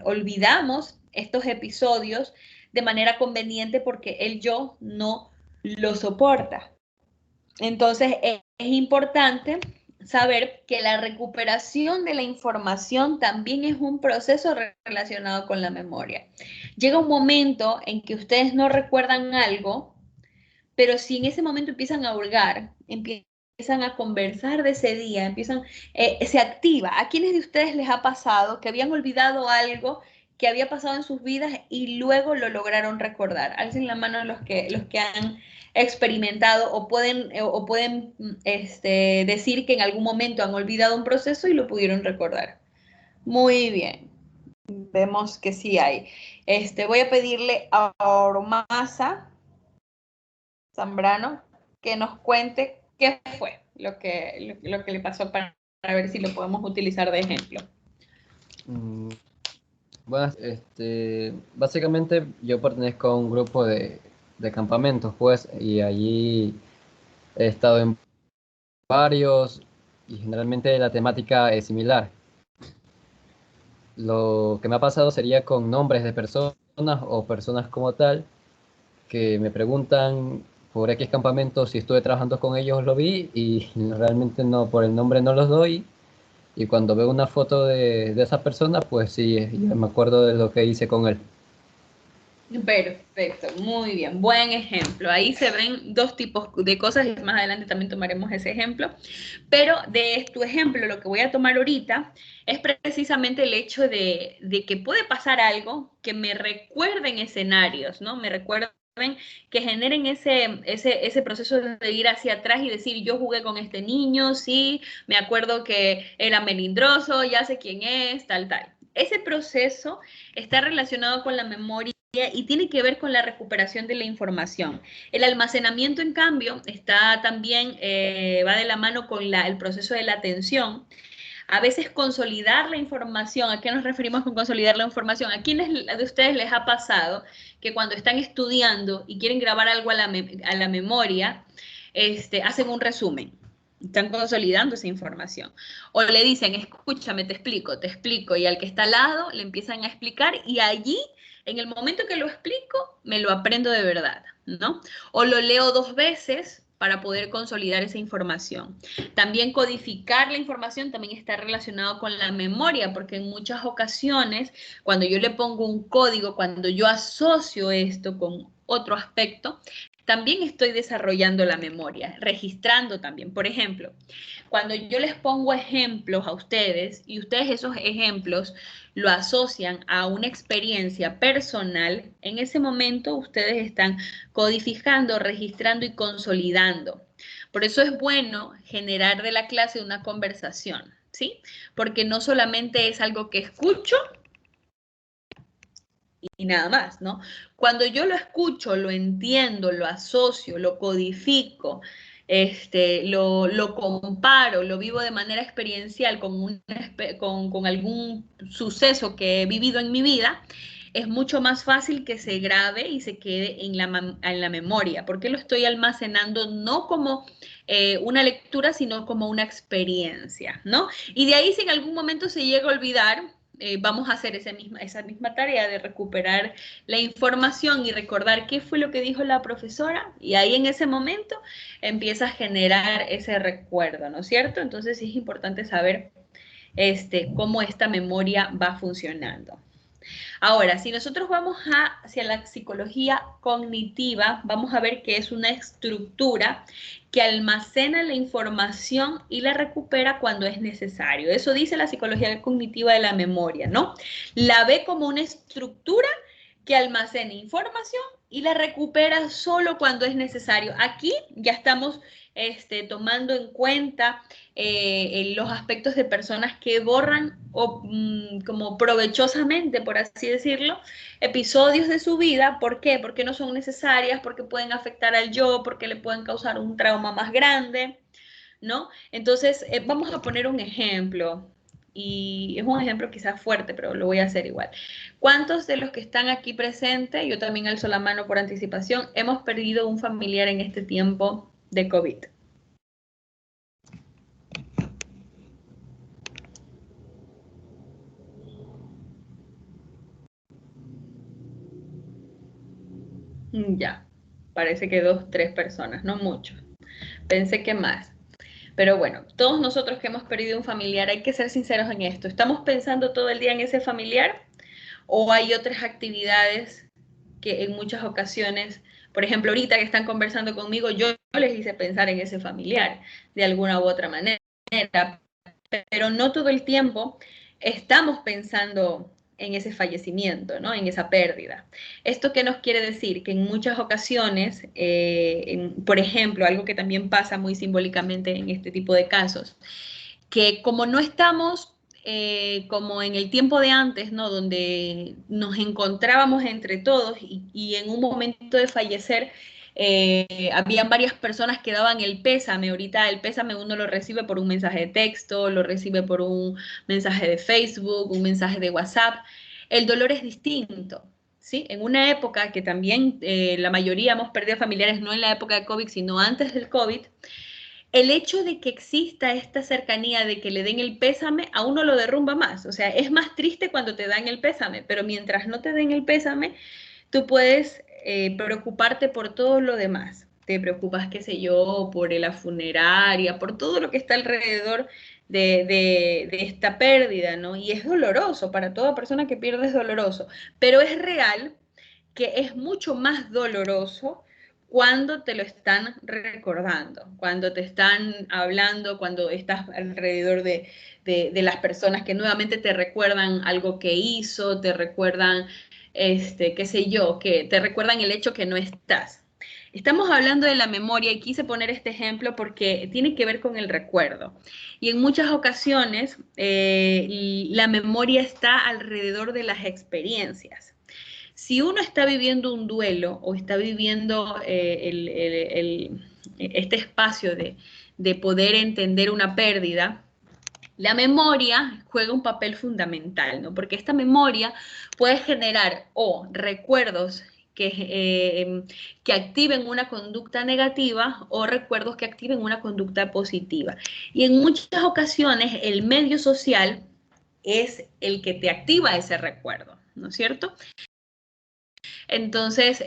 olvidamos estos episodios de manera conveniente porque el yo no lo soporta. Entonces es importante saber que la recuperación de la información también es un proceso relacionado con la memoria. Llega un momento en que ustedes no recuerdan algo, pero si en ese momento empiezan a hurgar, empiezan a conversar de ese día, se activa. ¿A quiénes de ustedes les ha pasado que habían olvidado algo que había pasado en sus vidas y luego lo lograron recordar? Alcen la mano los que han experimentado o pueden decir que en algún momento han olvidado un proceso y lo pudieron recordar. Muy bien. Vemos que sí hay. Voy a pedirle a Ormaza Zambrano que nos cuente qué fue lo que le pasó para ver si lo podemos utilizar de ejemplo.
Buenas, básicamente yo pertenezco a un grupo de campamentos, pues, y allí he estado en varios y generalmente la temática es similar. Lo que me ha pasado sería con nombres de personas o personas como tal que me preguntan por X campamento si estuve trabajando con ellos, lo vi y realmente no, por el nombre no los doy. Y cuando veo una foto de esa persona, pues sí, ya me acuerdo de lo que hice con él.
Perfecto, muy bien, buen ejemplo. Ahí se ven dos tipos de cosas y más adelante también tomaremos ese ejemplo. Pero de tu ejemplo, lo que voy a tomar ahorita es precisamente el hecho de que puede pasar algo que me recuerden escenarios, ¿no? Me recuerden que generen ese proceso de ir hacia atrás y decir, yo jugué con este niño, sí, me acuerdo que era melindroso, ya sé quién es, tal, tal. Ese proceso está relacionado con la memoria y tiene que ver con la recuperación de la información. El almacenamiento, en cambio, está también, va de la mano con el proceso de la atención. A veces consolidar la información, ¿a qué nos referimos con consolidar la información? ¿A quiénes de ustedes les ha pasado que cuando están estudiando y quieren grabar algo a la memoria, hacen un resumen? Están consolidando esa información. O le dicen, escúchame, te explico, y al que está al lado le empiezan a explicar y allí, en el momento que lo explico, me lo aprendo de verdad, ¿no? O lo leo 2 veces para poder consolidar esa información. También codificar la información también está relacionado con la memoria, porque en muchas ocasiones, cuando yo le pongo un código, cuando yo asocio esto con otro aspecto, también estoy desarrollando la memoria, registrando también. Por ejemplo, cuando yo les pongo ejemplos a ustedes y ustedes esos ejemplos lo asocian a una experiencia personal, en ese momento ustedes están codificando, registrando y consolidando. Por eso es bueno generar de la clase una conversación, ¿sí? Porque no solamente es algo que escucho y nada más, ¿no? Cuando yo lo escucho, lo entiendo, lo asocio, lo codifico, lo comparo, lo vivo de manera experiencial con algún suceso que he vivido en mi vida, es mucho más fácil que se grabe y se quede en la memoria, porque lo estoy almacenando no como una lectura, sino como una experiencia, ¿no? Y de ahí, si en algún momento se llega a olvidar, vamos a hacer esa misma tarea de recuperar la información y recordar qué fue lo que dijo la profesora, y ahí en ese momento empieza a generar ese recuerdo, ¿no es cierto? Entonces sí es importante saber cómo esta memoria va funcionando. Ahora, si nosotros vamos hacia la psicología cognitiva, vamos a ver que es una estructura que almacena la información y la recupera cuando es necesario. Eso dice la psicología cognitiva de la memoria, ¿no? La ve como una estructura que almacena información y la recupera solo cuando es necesario. Aquí ya estamos tomando en cuenta los aspectos de personas que borran como provechosamente, por así decirlo, episodios de su vida. ¿Por qué? Porque no son necesarias, porque pueden afectar al yo, porque le pueden causar un trauma más grande, ¿no? Entonces, vamos a poner un ejemplo. Y es un ejemplo quizás fuerte, pero lo voy a hacer igual. ¿Cuántos de los que están aquí presentes, yo también alzo la mano por anticipación, hemos perdido un familiar en este tiempo de COVID? Ya, parece que 2, 3 personas, no mucho. Pensé que más. Pero bueno, todos nosotros que hemos perdido un familiar, hay que ser sinceros en esto. ¿Estamos pensando todo el día en ese familiar? ¿O hay otras actividades que en muchas ocasiones, por ejemplo, ahorita que están conversando conmigo, yo les hice pensar en ese familiar de alguna u otra manera, pero no todo el tiempo estamos pensando en ese fallecimiento, ¿no? En esa pérdida. ¿Esto qué nos quiere decir? Que en muchas ocasiones, por ejemplo, algo que también pasa muy simbólicamente en este tipo de casos, que como no estamos como en el tiempo de antes, ¿no? Donde nos encontrábamos entre todos y en un momento de fallecer habían varias personas que daban el pésame. Ahorita el pésame uno lo recibe por un mensaje de texto, lo recibe por un mensaje de Facebook, un mensaje de WhatsApp. el dolor es distinto. ¿Sí? En una época que también la mayoría hemos perdido familiares, no en la época de COVID, sino antes del COVID, el hecho de que exista esta cercanía de que le den el pésame, a uno lo derrumba más. O sea, es más triste cuando te dan el pésame, pero mientras no te den el pésame, tú puedes preocuparte por todo lo demás. Te preocupas, qué sé yo, por la funeraria, por todo lo que está alrededor de esta pérdida, ¿no? Y es doloroso, para toda persona que pierde es doloroso, pero es real que es mucho más doloroso cuando te lo están recordando, cuando te están hablando, cuando estás alrededor de las personas que nuevamente te recuerdan algo que hizo, te recuerdan, qué sé yo, que te recuerdan el hecho que no estás. Estamos hablando de la memoria y quise poner este ejemplo porque tiene que ver con el recuerdo. Y en muchas ocasiones la memoria está alrededor de las experiencias. Si uno está viviendo un duelo o está viviendo este espacio de poder entender una pérdida, la memoria juega un papel fundamental, ¿no? Porque esta memoria puede generar o recuerdos que activen una conducta negativa o recuerdos que activen una conducta positiva. Y en muchas ocasiones el medio social es el que te activa ese recuerdo, ¿no es cierto? Entonces,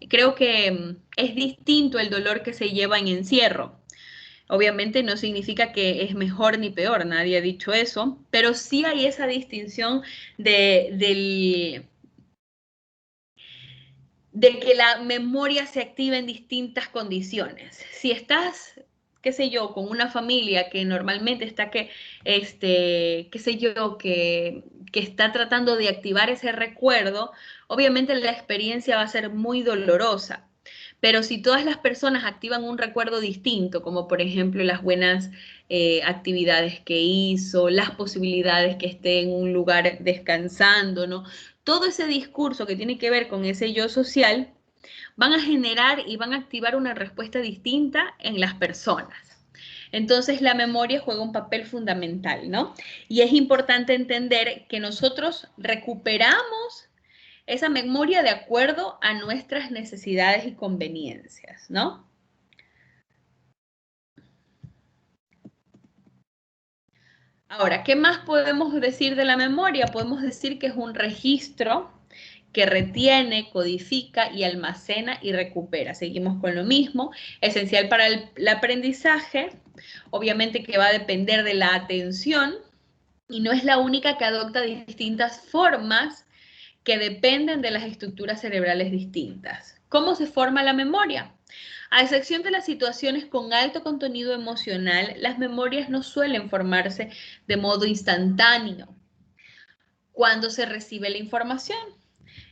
creo que es distinto el dolor que se lleva en encierro. Obviamente no significa que es mejor ni peor, nadie ha dicho eso, pero sí hay esa distinción de que la memoria se activa en distintas condiciones. Si estás, qué sé yo, con una familia que normalmente está qué sé yo, que está tratando de activar ese recuerdo, obviamente la experiencia va a ser muy dolorosa. Pero si todas las personas activan un recuerdo distinto, como por ejemplo las buenas actividades que hizo, las posibilidades que esté en un lugar descansando, ¿no? Todo ese discurso que tiene que ver con ese yo social van a generar y van a activar una respuesta distinta en las personas. Entonces la memoria juega un papel fundamental, ¿no? Y es importante entender que nosotros recuperamos esa memoria de acuerdo a nuestras necesidades y conveniencias, ¿no? Ahora, ¿qué más podemos decir de la memoria? Podemos decir que es un registro que retiene, codifica y almacena y recupera. Seguimos con lo mismo, esencial para el aprendizaje, obviamente que va a depender de la atención y no es la única que adopta distintas formas que dependen de las estructuras cerebrales distintas. ¿Cómo se forma la memoria? A excepción de las situaciones con alto contenido emocional, las memorias no suelen formarse de modo instantáneo cuando se recibe la información.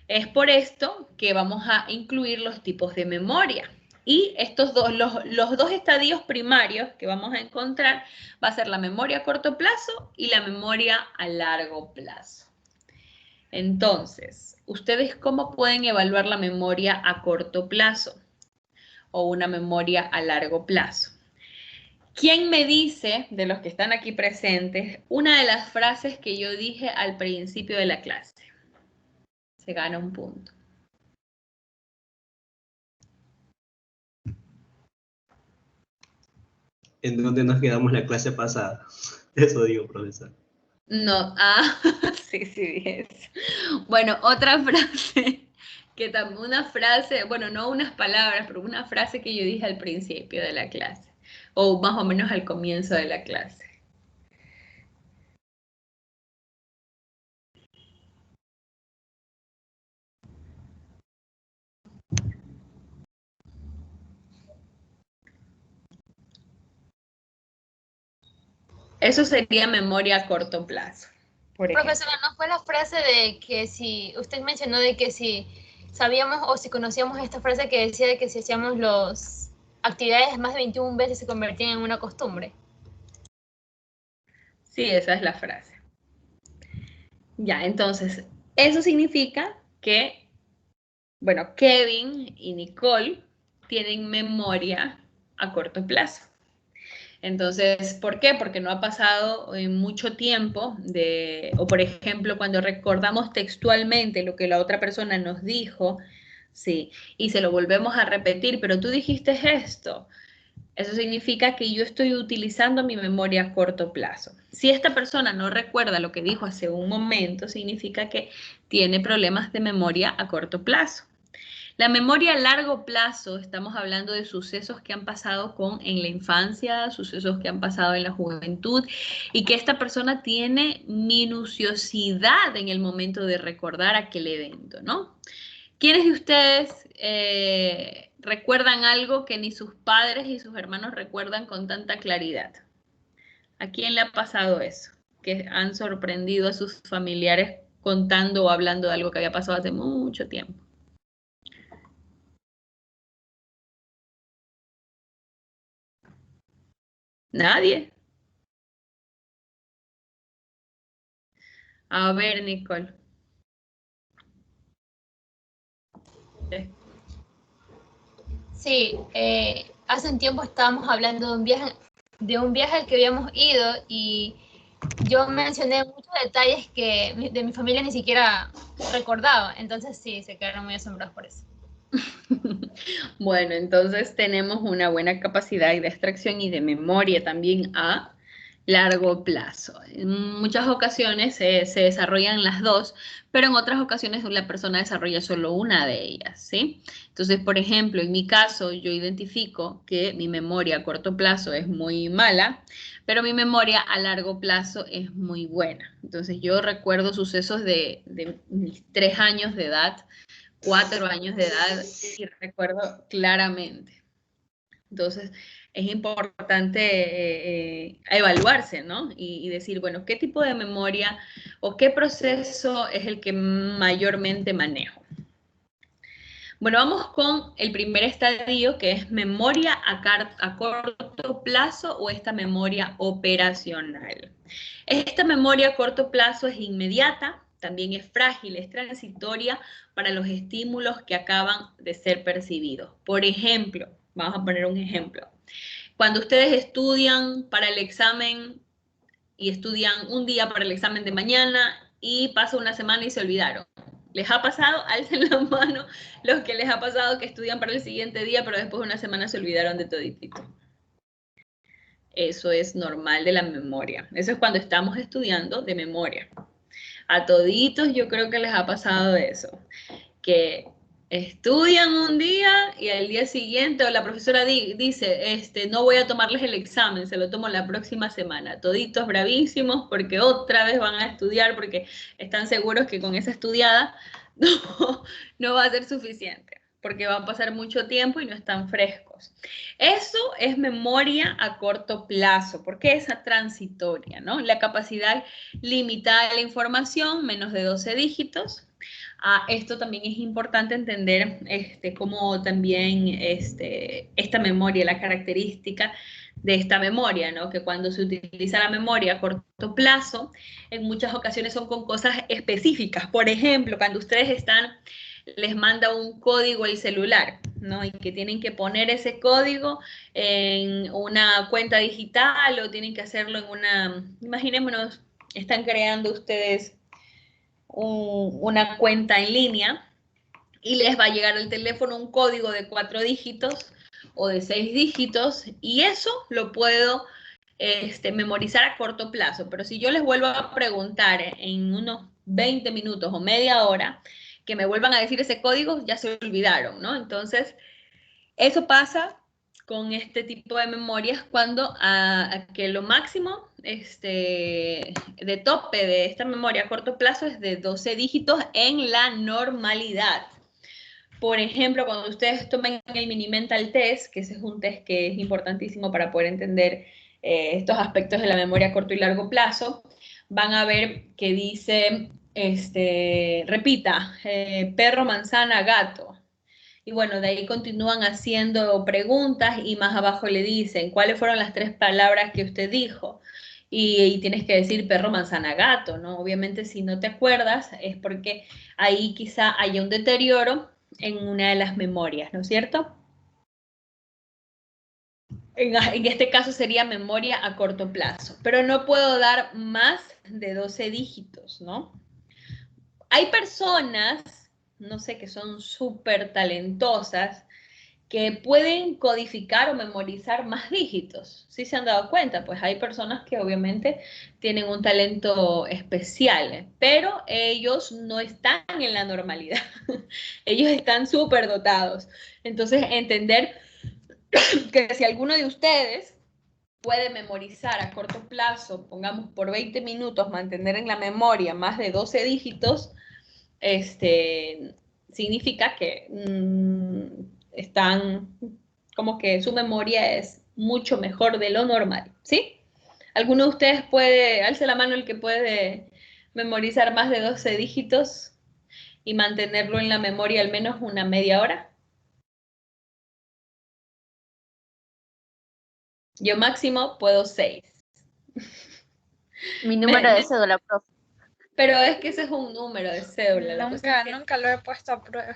Es por esto que vamos a incluir los tipos de memoria. Y estos los dos estadios primarios que vamos a encontrar va a ser la memoria a corto plazo y la memoria a largo plazo. Entonces, ¿ustedes cómo pueden evaluar la memoria a corto plazo o una memoria a largo plazo? ¿Quién me dice, de los que están aquí presentes, una de las frases que yo dije al principio de la clase? Se gana un punto.
¿En dónde nos quedamos la clase pasada? Eso digo, profesor.
No, sí, dije eso. Bueno, otra frase, que también una frase, bueno, no unas palabras, pero una frase que yo dije al principio de la clase, o más o menos al comienzo de la clase. Eso sería memoria a corto plazo.
Profesora, ¿no fue la frase de que si, usted mencionó de que si sabíamos o si conocíamos esta frase que decía de que si hacíamos las actividades más de 21 veces se convertían en una costumbre?
Sí, esa es la frase. Ya, entonces, eso significa que, bueno, Kevin y Nicole tienen memoria a corto plazo. Entonces, ¿por qué? Porque no ha pasado mucho tiempo o por ejemplo, cuando recordamos textualmente lo que la otra persona nos dijo, sí, y se lo volvemos a repetir, pero tú dijiste esto. Eso significa que yo estoy utilizando mi memoria a corto plazo. Si esta persona no recuerda lo que dijo hace un momento, significa que tiene problemas de memoria a corto plazo. La memoria a largo plazo, estamos hablando de sucesos que han pasado en la infancia, sucesos que han pasado en la juventud y que esta persona tiene minuciosidad en el momento de recordar aquel evento, ¿no? ¿Quiénes de ustedes recuerdan algo que ni sus padres y sus hermanos recuerdan con tanta claridad? ¿A quién le ha pasado eso? Que han sorprendido a sus familiares contando o hablando de algo que había pasado hace mucho tiempo. ¿Nadie? A ver, Nicole.
Sí, hace un tiempo estábamos hablando de un viaje al que habíamos ido y yo mencioné muchos detalles que de mi familia ni siquiera recordaba, entonces sí, se quedaron muy asombrados por eso.
Bueno, entonces tenemos una buena capacidad de extracción y de memoria también a largo plazo. En muchas ocasiones se desarrollan las dos, pero en otras ocasiones la persona desarrolla solo una de ellas, ¿sí? Entonces, por ejemplo, en mi caso, yo identifico que mi memoria a corto plazo es muy mala, pero mi memoria a largo plazo es muy buena. Entonces, yo recuerdo sucesos de mis 3 años de edad, 4 años de edad, y recuerdo claramente. Entonces, es importante evaluarse, ¿no? Y decir, bueno, ¿qué tipo de memoria o qué proceso es el que mayormente manejo? Bueno, vamos con el primer estadio, que es memoria a corto plazo o esta memoria operacional. Esta memoria a corto plazo es inmediata, también es frágil, es transitoria para los estímulos que acaban de ser percibidos. Por ejemplo, vamos a poner un ejemplo. Cuando ustedes estudian para el examen y estudian un día para el examen de mañana y pasa una semana y se olvidaron. ¿Les ha pasado? Alcen la mano los que les ha pasado que estudian para el siguiente día, pero después de una semana se olvidaron de toditito. Eso es normal de la memoria. Eso es cuando estamos estudiando de memoria. A toditos yo creo que les ha pasado eso, que estudian un día y al día siguiente o la profesora dice, no voy a tomarles el examen, se lo tomo la próxima semana. Toditos bravísimos porque otra vez van a estudiar porque están seguros que con esa estudiada no va a ser suficiente, porque va a pasar mucho tiempo y no están frescos. Eso es memoria a corto plazo, porque es transitoria, ¿no? La capacidad limitada de la información, menos de 12 dígitos. Esto también es importante entender cómo también esta memoria, la característica de esta memoria, ¿no? Que cuando se utiliza la memoria a corto plazo, en muchas ocasiones son con cosas específicas. Por ejemplo, cuando ustedes les manda un código el celular, ¿no? Y que tienen que poner ese código en una cuenta digital o tienen que hacerlo en imaginémonos, están creando ustedes una cuenta en línea y les va a llegar al teléfono un código de 4 dígitos o de 6 dígitos y eso lo puedo memorizar a corto plazo. Pero si yo les vuelvo a preguntar en unos 20 minutos o media hora que me vuelvan a decir ese código, ya se olvidaron, ¿no? Entonces, eso pasa con este tipo de memorias cuando que lo máximo de tope de esta memoria a corto plazo es de 12 dígitos en la normalidad. Por ejemplo, cuando ustedes tomen el Mini Mental Test, que ese es un test que es importantísimo para poder entender estos aspectos de la memoria a corto y largo plazo, van a ver que dice, repita, perro, manzana, gato. Y bueno, de ahí continúan haciendo preguntas y más abajo le dicen, ¿cuáles fueron las 3 palabras que usted dijo? Y tienes que decir perro, manzana, gato, ¿no? Obviamente si no te acuerdas es porque ahí quizá haya un deterioro en una de las memorias, ¿no es cierto? En este caso sería memoria a corto plazo, pero no puedo dar más de 12 dígitos, ¿no? Hay personas, no sé, que son súper talentosas, que pueden codificar o memorizar más dígitos. ¿Sí se han dado cuenta? Pues hay personas que obviamente tienen un talento especial, pero ellos no están en la normalidad. Ellos están súper dotados. Entonces, entender que si alguno de ustedes puede memorizar a corto plazo, pongamos por 20 minutos, mantener en la memoria más de 12 dígitos, significa que están como que su memoria es mucho mejor de lo normal, ¿sí? ¿Alguno de ustedes puede, alce la mano el que puede memorizar más de 12 dígitos y mantenerlo en la memoria al menos una media hora? Yo máximo puedo 6.
Mi número de cédula, profe.
Pero es que ese es un número de cédula.
Nunca lo he puesto a prueba.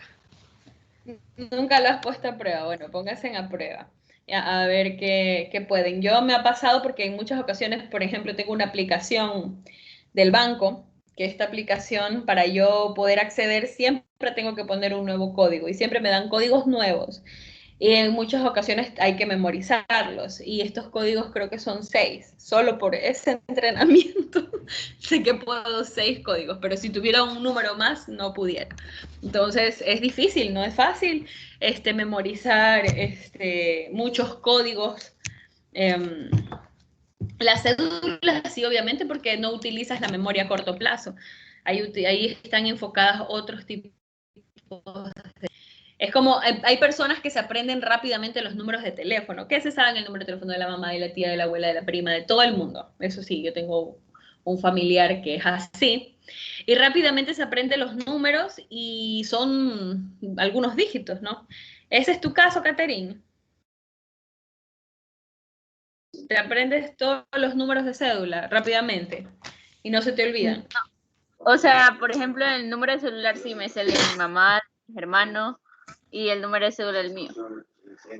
Nunca lo has puesto a prueba. Bueno, pónganse a prueba. A ver qué pueden. Yo me ha pasado porque en muchas ocasiones, por ejemplo, tengo una aplicación del banco, que esta aplicación, para yo poder acceder, siempre tengo que poner un nuevo código y siempre me dan códigos nuevos. Y en muchas ocasiones hay que memorizarlos. Y estos códigos creo que son 6. Solo por ese entrenamiento sé que puedo 6 códigos, pero si tuviera un número más, no pudiera. Entonces es difícil, no es fácil memorizar muchos códigos. Las cédulas sí, obviamente, porque no utilizas la memoria a corto plazo. Ahí están enfocadas otros tipos. Es como, hay personas que se aprenden rápidamente los números de teléfono, que se saben el número de teléfono de la mamá, de la tía, de la abuela, de la prima, de todo el mundo. Eso sí, yo tengo un familiar que es así. Y rápidamente se aprende los números y son algunos dígitos, ¿no? Ese es tu caso, Caterine. Te aprendes todos los números de cédula rápidamente y no se te olvidan.
O sea, por ejemplo, el número de celular sí me sale mi mamá, mis hermanos y el número de cédula el mío.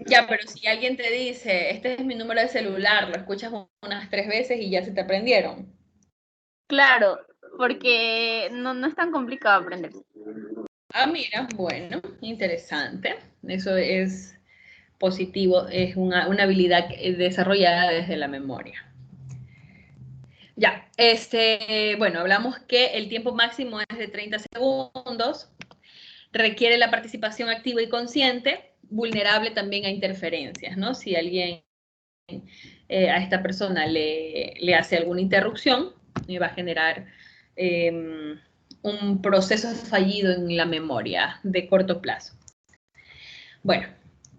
Ya, pero si alguien te dice, este es mi número de celular, lo escuchas unas 3 veces y ya se te aprendieron.
Claro, porque no es tan complicado aprender.
Ah, mira, bueno, interesante. Eso es positivo, es una habilidad desarrollada desde la memoria. Ya, bueno, hablamos que el tiempo máximo es de 30 segundos, requiere la participación activa y consciente, vulnerable también a interferencias, ¿no? Si alguien a esta persona le hace alguna interrupción, va a generar un proceso fallido en la memoria de corto plazo. Bueno,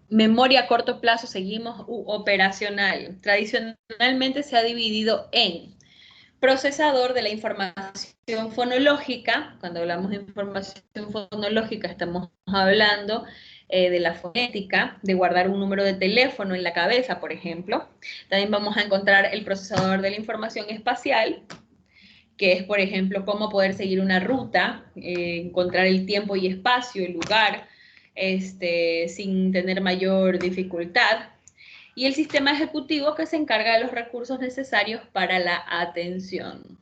memoria a corto plazo, seguimos, operacional. Tradicionalmente se ha dividido en procesador de la información fonológica. Cuando hablamos de información fonológica estamos hablando de la fonética, de guardar un número de teléfono en la cabeza, por ejemplo. También vamos a encontrar el procesador de la información espacial, que es, por ejemplo, cómo poder seguir una ruta, encontrar el tiempo y espacio, el lugar, sin tener mayor dificultad. Y el sistema ejecutivo, que se encarga de los recursos necesarios para la atención.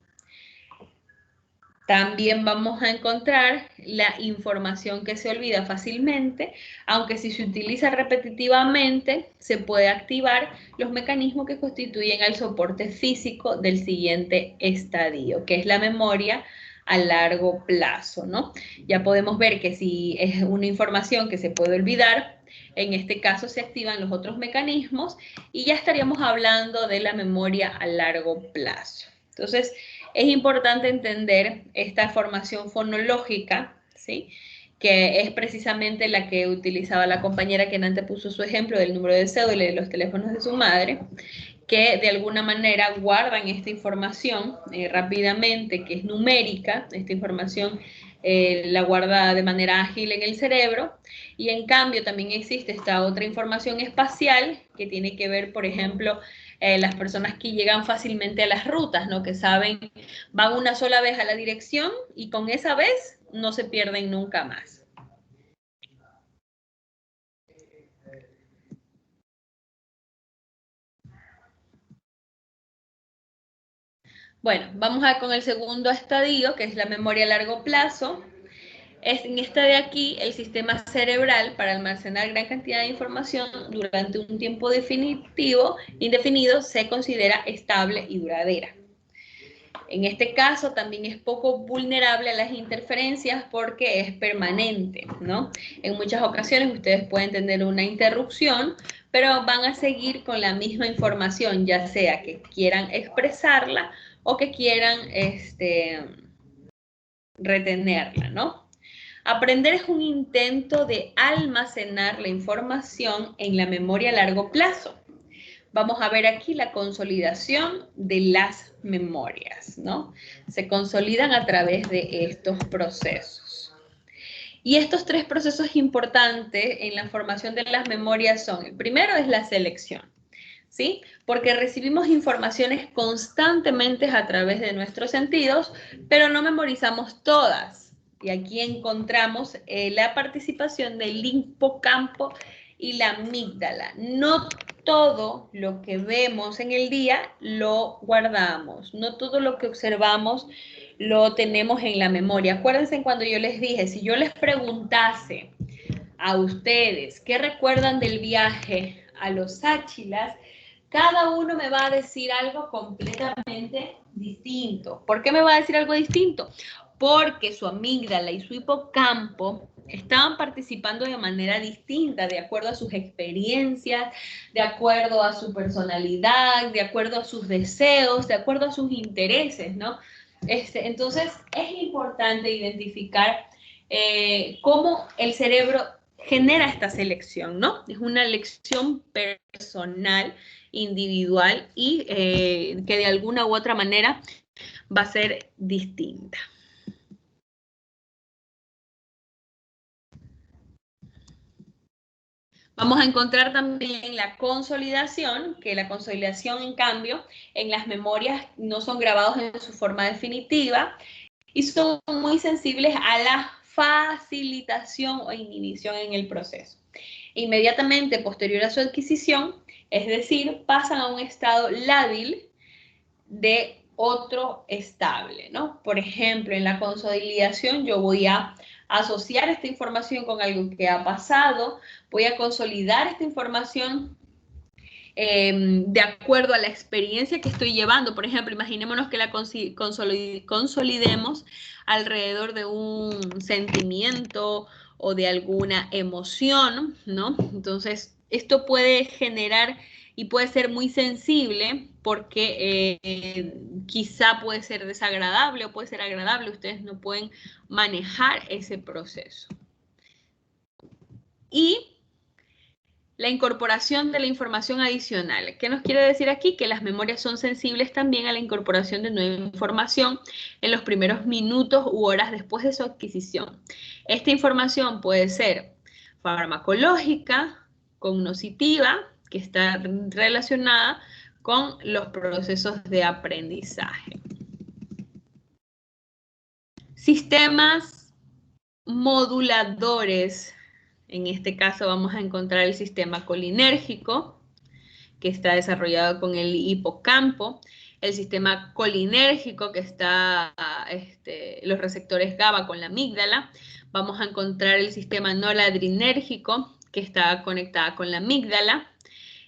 También vamos a encontrar la información que se olvida fácilmente, aunque si se utiliza repetitivamente, se puede activar los mecanismos que constituyen el soporte físico del siguiente estadio, que es la memoria a largo plazo, ¿no? Ya podemos ver que si es una información que se puede olvidar, en este caso se activan los otros mecanismos y ya estaríamos hablando de la memoria a largo plazo. Entonces, es importante entender esta formación fonológica, ¿sí? Que es precisamente la que utilizaba la compañera que antes puso su ejemplo del número de cédula y de los teléfonos de su madre, que de alguna manera guardan esta información rápidamente, que es numérica, esta información la guarda de manera ágil en el cerebro, y en cambio también existe esta otra información espacial que tiene que ver, por ejemplo, las personas que llegan fácilmente a las rutas, ¿no? Que saben, van una sola vez a la dirección y con esa vez no se pierden nunca más. Bueno, vamos con el segundo estadio, que es la memoria a largo plazo. En esta de aquí, el sistema cerebral para almacenar gran cantidad de información durante un tiempo indefinido, se considera estable y duradera. En este caso también es poco vulnerable a las interferencias porque es permanente, ¿no? En muchas ocasiones ustedes pueden tener una interrupción, pero van a seguir con la misma información, ya sea que quieran expresarla o que quieran retenerla, ¿no? Aprender es un intento de almacenar la información en la memoria a largo plazo. Vamos a ver aquí la consolidación de las memorias, ¿no? Se consolidan a través de estos procesos. Y estos 3 procesos importantes en la formación de las memorias son, el primero es la selección, ¿sí? Porque recibimos informaciones constantemente a través de nuestros sentidos, pero no memorizamos todas. Y aquí encontramos la participación del hipocampo y la amígdala. No todo lo que vemos en el día lo guardamos, no todo lo que observamos lo tenemos en la memoria. Acuérdense cuando yo les dije, si yo les preguntase a ustedes qué recuerdan del viaje a los Áchilas, cada uno me va a decir algo completamente distinto. ¿Por qué me va a decir algo distinto? Porque su amígdala y su hipocampo estaban participando de manera distinta, de acuerdo a sus experiencias, de acuerdo a su personalidad, de acuerdo a sus deseos, de acuerdo a sus intereses, ¿no? Entonces, es importante identificar cómo el cerebro genera esta selección, ¿no? Es una elección personal, individual y que de alguna u otra manera va a ser distinta. Vamos a encontrar también la consolidación, que la consolidación, en cambio, en las memorias no son grabados en su forma definitiva y son muy sensibles a la facilitación o inhibición en el proceso. Inmediatamente posterior a su adquisición, es decir, pasan a un estado lábil de otro estable, ¿no? Por ejemplo, en la consolidación yo voy a asociar esta información con algo que ha pasado, voy a consolidar esta información de acuerdo a la experiencia que estoy llevando. Por ejemplo, imaginémonos que la consolidemos alrededor de un sentimiento o de alguna emoción, ¿no? Entonces, esto puede generar y puede ser muy sensible porque quizá puede ser desagradable o puede ser agradable. Ustedes no pueden manejar ese proceso. Y la incorporación de la información adicional. ¿Qué nos quiere decir aquí? Que las memorias son sensibles también a la incorporación de nueva información en los primeros minutos u horas después de su adquisición. Esta información puede ser farmacológica, cognitiva, que está relacionada con los procesos de aprendizaje. Sistemas moduladores. En este caso vamos a encontrar el sistema colinérgico, que está desarrollado con el hipocampo, el sistema colinérgico, que está los receptores GABA con la amígdala. Vamos a encontrar el sistema noradrenérgico, que está conectada con la amígdala.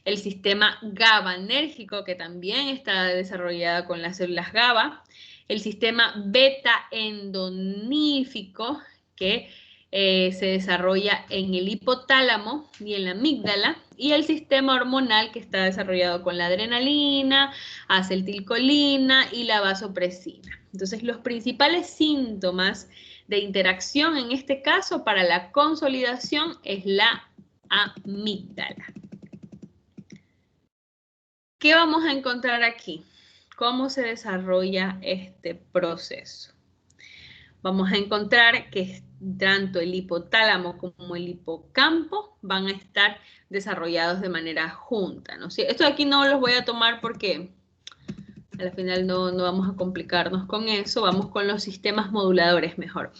El sistema GABAnérgico, que también está desarrollado con las células GABA. El sistema beta-endonífico, que se desarrolla en el hipotálamo y en la amígdala, y el sistema hormonal, que está desarrollado con la adrenalina, acetilcolina y la vasopresina. Entonces, los principales síntomas de interacción en este caso para la consolidación es la amígdala. ¿Qué vamos a encontrar aquí? ¿Cómo se desarrolla este proceso? Vamos a encontrar que tanto el hipotálamo como el hipocampo van a estar desarrollados de manera junta, ¿no? Esto de aquí no los voy a tomar porque al final no vamos a complicarnos con eso. Vamos con los sistemas moduladores mejor.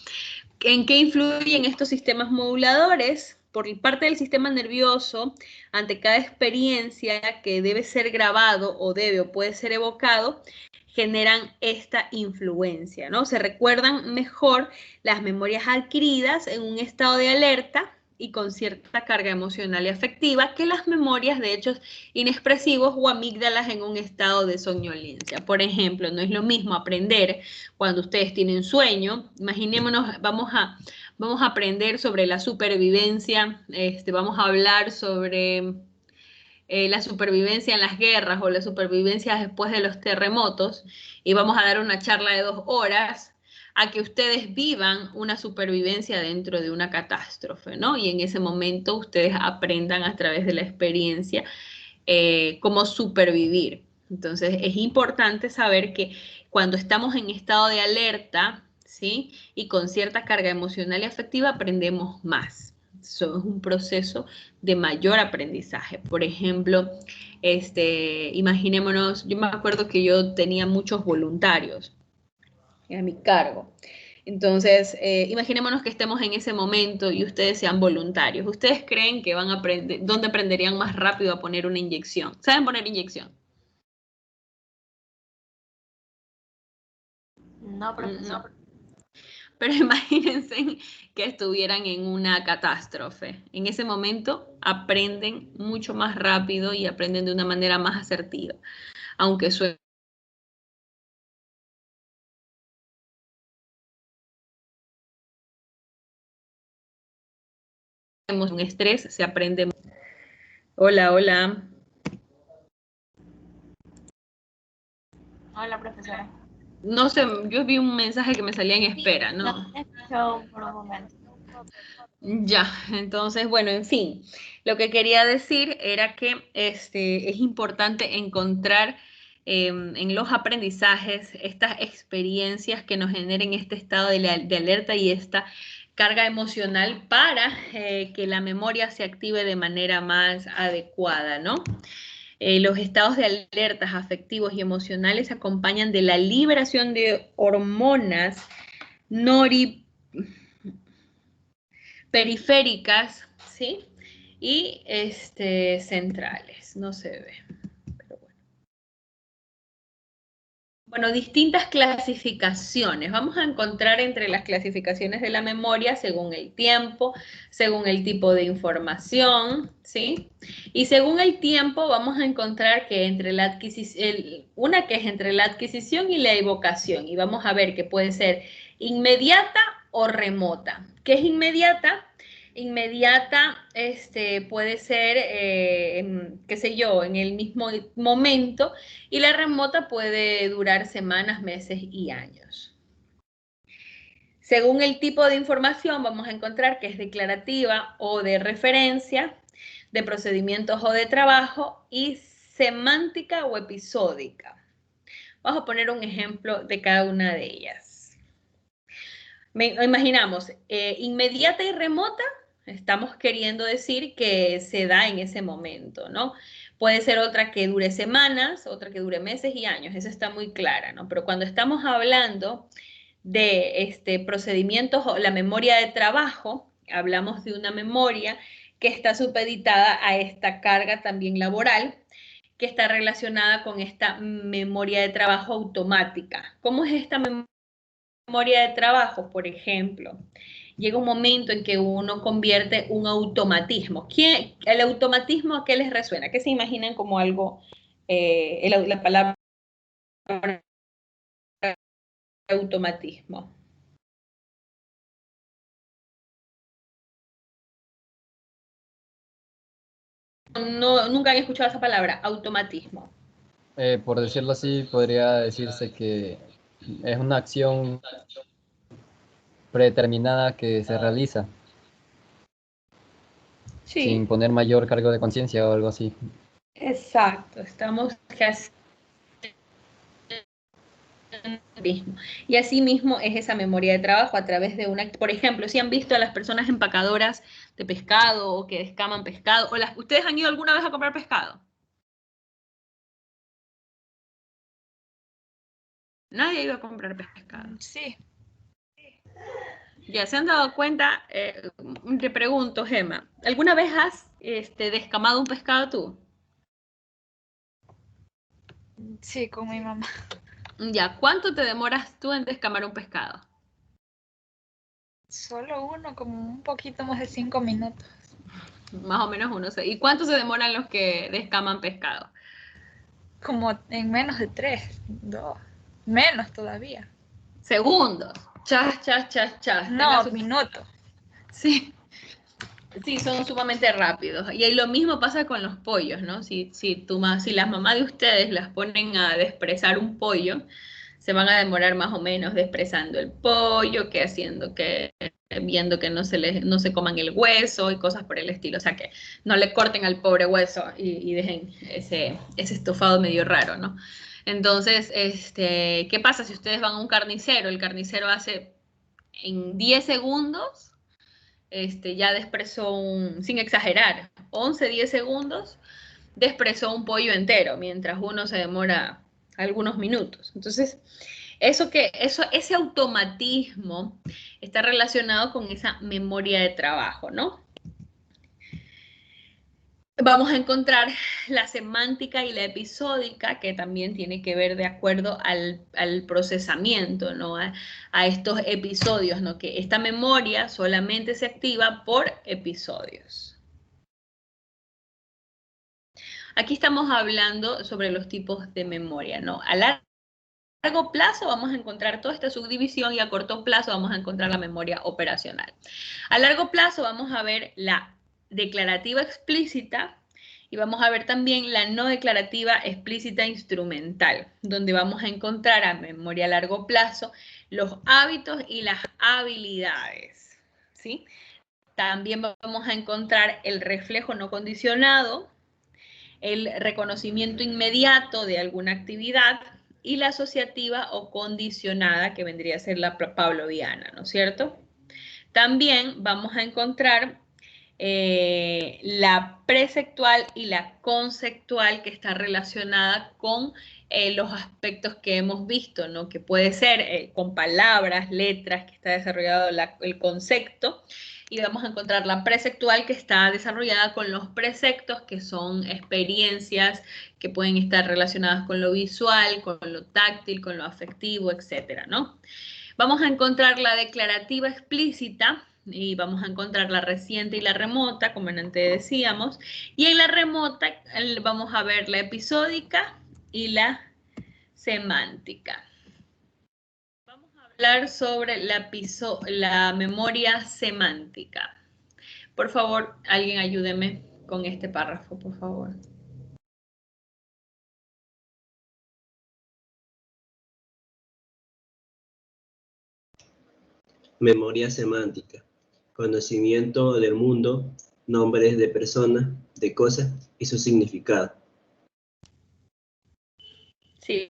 ¿En qué influyen estos sistemas moduladores? por parte del sistema nervioso, ante cada experiencia que debe ser grabado o puede ser evocado, generan esta influencia, ¿no? Se recuerdan mejor las memorias adquiridas en un estado de alerta y con cierta carga emocional y afectiva que las memorias de hechos inexpresivos o amígdalas en un estado de somnolencia. Por ejemplo, no es lo mismo aprender cuando ustedes tienen sueño. Imaginémonos, vamos a aprender sobre la supervivencia, vamos a hablar sobre la supervivencia en las guerras o la supervivencia después de los terremotos y vamos a dar una charla de 2 horas a que ustedes vivan una supervivencia dentro de una catástrofe, ¿no? Y en ese momento ustedes aprendan a través de la experiencia cómo supervivir. Entonces es importante saber que cuando estamos en estado de alerta, ¿sí? Y con cierta carga emocional y afectiva aprendemos más. Eso es un proceso de mayor aprendizaje. Por ejemplo, imaginémonos, yo me acuerdo que yo tenía muchos voluntarios a mi cargo. Entonces, imaginémonos que estemos en ese momento y ustedes sean voluntarios. ¿Ustedes creen que van a aprender, dónde aprenderían más rápido a poner una inyección? ¿Saben poner inyección?
No, profesor.
Pero imagínense que estuvieran en una catástrofe. En ese momento aprenden mucho más rápido y aprenden de una manera más asertiva, aunque suene un estrés, se aprende. Hola, hola.
Hola, profesora.
No sé, yo vi un mensaje que me salía en espera, ¿no?
No, me escuchó por un momento.
Ya, entonces, bueno, en fin, lo que quería decir era que es importante encontrar en los aprendizajes estas experiencias que nos generen este estado de alerta y esta carga emocional para que la memoria se active de manera más adecuada, ¿no? Los estados de alertas afectivos y emocionales acompañan de la liberación de hormonas periféricas, ¿sí? Y centrales, no se ve, pero bueno. Bueno, distintas clasificaciones. Vamos a encontrar entre las clasificaciones de la memoria según el tiempo, según el tipo de información, ¿sí? Y según el tiempo vamos a encontrar que entre la adquisición, una que es entre la adquisición y la evocación. Y vamos a ver que puede ser inmediata o remota. ¿Qué es inmediata? Inmediata puede ser, qué sé yo, en el mismo momento, y la remota puede durar semanas, meses y años. Según el tipo de información, vamos a encontrar que es declarativa o de referencia, de procedimientos o de trabajo, y semántica o episódica. Vamos a poner un ejemplo de cada una de ellas. Imaginamos, inmediata y remota, estamos queriendo decir que se da en ese momento, ¿no? Puede ser otra que dure semanas, otra que dure meses y años, eso está muy clara, ¿no? Pero cuando estamos hablando de procedimientos o la memoria de trabajo, hablamos de una memoria que está supeditada a esta carga también laboral, que está relacionada con esta memoria de trabajo automática. ¿Cómo es esta memoria de trabajo? Por ejemplo, llega un momento en que uno convierte un automatismo. ¿El automatismo a qué les resuena? ¿Qué se imaginan como algo, la palabra automatismo? No, nunca han escuchado esa palabra, automatismo.
Por decirlo así, podría decirse que es una acción predeterminada que se realiza
Sí,
sin poner mayor cargo de conciencia o algo así.
exacto, estamos casi mismo. Y así mismo es esa memoria de trabajo a través de una, por ejemplo, si han visto a las personas empacadoras de pescado o que descaman pescado, o ¿ustedes han ido alguna vez a comprar pescado? Nadie ha ido a comprar pescado.
Sí.
Ya se han dado cuenta, te pregunto, Gemma, ¿alguna vez has descamado un pescado tú?
Sí, con mi mamá.
Ya, ¿cuánto te demoras tú en descamar un pescado?
Solo uno, como un poquito más de 5 minutos.
Más o menos uno. ¿Y cuánto se demoran los que descaman pescado?
Como en menos de 3, 2, menos todavía.
Segundos. Chas, chas, chas, chas.
No, minutos.
Sí. Sí, son sumamente rápidos. Y ahí lo mismo pasa con los pollos, ¿no? Si las mamás de ustedes las ponen a despresar un pollo, se van a demorar más o menos despresando el pollo, viendo que no se coman el hueso y cosas por el estilo. O sea, que no le corten al pobre hueso y dejen ese estofado medio raro, ¿no? Entonces, ¿qué pasa si ustedes van a un carnicero? El carnicero hace en 10 segundos ya despresó sin exagerar, 11, 10 segundos, despresó un pollo entero, mientras uno se demora algunos minutos. Entonces, ese automatismo está relacionado con esa memoria de trabajo, ¿no? Vamos a encontrar la semántica y la episódica, que también tiene que ver de acuerdo al procesamiento, ¿no? A estos episodios, ¿no? Que esta memoria solamente se activa por episodios. Aquí estamos hablando sobre los tipos de memoria, ¿no? A largo plazo vamos a encontrar toda esta subdivisión y a corto plazo vamos a encontrar la memoria operacional. A largo plazo vamos a ver la declarativa explícita y vamos a ver también la no declarativa explícita instrumental, donde vamos a encontrar a memoria a largo plazo los hábitos y las habilidades, ¿sí? También vamos a encontrar el reflejo no condicionado, el reconocimiento inmediato de alguna actividad y la asociativa o condicionada, que vendría a ser la pavloviana, ¿no es cierto? También vamos a encontrar la preceptual y la conceptual, que está relacionada con los aspectos que hemos visto, ¿no? Que puede ser con palabras, letras, que está desarrollado el concepto, y vamos a encontrar la preceptual, que está desarrollada con los preceptos, que son experiencias que pueden estar relacionadas con lo visual, con lo táctil, con lo afectivo, etcétera, ¿no? Vamos a encontrar la declarativa explícita y vamos a encontrar la reciente y la remota, como antes decíamos. Y en la remota vamos a ver la episódica y la semántica. Vamos a hablar sobre la memoria semántica. Por favor, alguien ayúdeme con este párrafo, por favor.
Memoria semántica. Conocimiento del mundo, nombres de personas, de cosas y su significado.
Sí.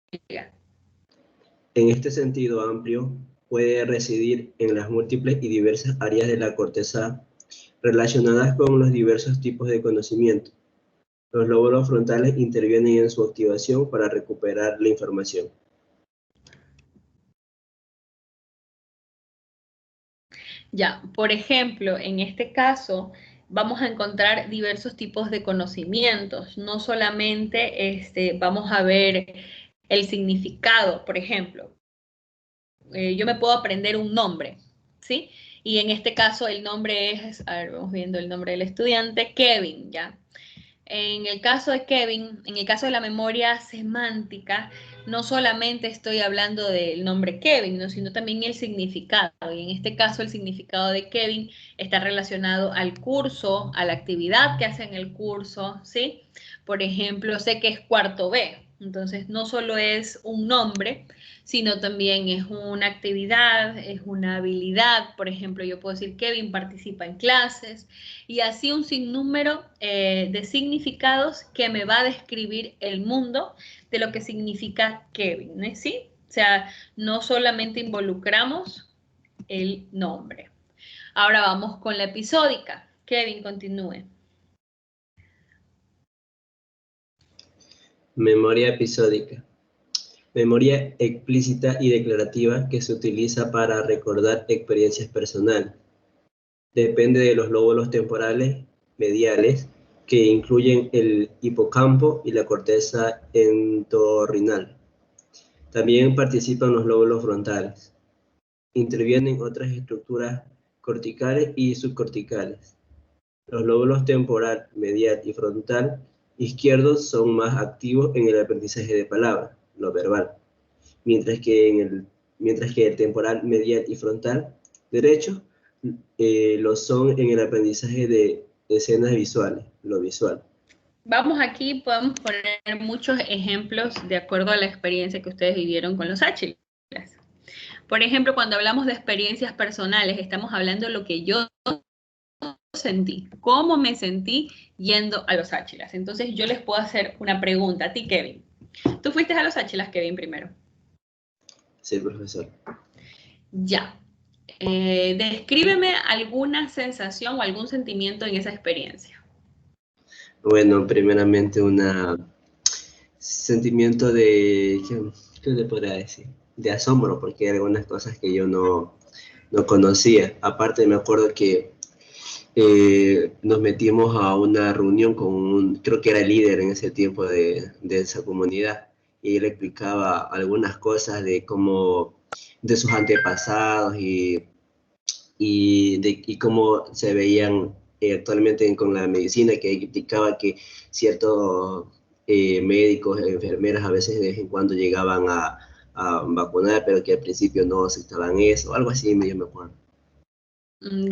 En este sentido amplio, puede residir en las múltiples y diversas áreas de la corteza relacionadas con los diversos tipos de conocimiento. Los lóbulos frontales intervienen en su activación para recuperar la información.
Ya, por ejemplo, en este caso vamos a encontrar diversos tipos de conocimientos. No solamente vamos a ver el significado, por ejemplo. Yo me puedo aprender un nombre, ¿sí? Y en este caso el nombre es, a ver, vamos viendo el nombre del estudiante, Kevin, ¿ya? En el caso de Kevin, en el caso de la memoria semántica, no solamente estoy hablando del nombre Kevin, ¿no? Sino también el significado. Y en este caso el significado de Kevin está relacionado al curso, a la actividad que hace en el curso, ¿sí? Por ejemplo, sé que es cuarto B. Entonces, no solo es un nombre, sino también es una actividad, es una habilidad. Por ejemplo, yo puedo decir Kevin participa en clases, y así un sinnúmero de significados que me va a describir el mundo de lo que significa Kevin, ¿no? ¿Sí? O sea, no solamente involucramos el nombre. Ahora vamos con la episódica. Kevin, continúe.
Memoria episódica. Memoria explícita y declarativa que se utiliza para recordar experiencias personales. Depende de los lóbulos temporales mediales, que incluyen el hipocampo y la corteza entorrinal. También participan los lóbulos frontales. Intervienen otras estructuras corticales y subcorticales. Los lóbulos temporal, medial y frontal izquierdos son más activos en el aprendizaje de palabras, lo verbal, mientras que el temporal, medial y frontal derecho lo son en el aprendizaje de escenas visuales, lo visual.
Vamos aquí, podemos poner muchos ejemplos de acuerdo a la experiencia que ustedes vivieron con los áchilas. Por ejemplo, cuando hablamos de experiencias personales, estamos hablando de lo que yo sentí, cómo me sentí yendo a los áchilas. Entonces yo les puedo hacer una pregunta a ti, Kevin. ¿Tú fuiste a los áchilas, Kevin, primero?
Sí, profesor.
Ya. Descríbeme alguna sensación o algún sentimiento en esa experiencia.
Bueno, primeramente un sentimiento de, ¿qué le podría decir? De asombro, porque hay algunas cosas que yo no conocía. Aparte, me acuerdo que nos metimos a una reunión con creo que era el líder en ese tiempo de esa comunidad, y él explicaba algunas cosas de cómo, de sus antepasados y cómo se veían actualmente con la medicina, que explicaba que ciertos médicos, enfermeras a veces de vez en cuando llegaban a vacunar, pero que al principio no aceptaban eso, algo así, yo me acuerdo.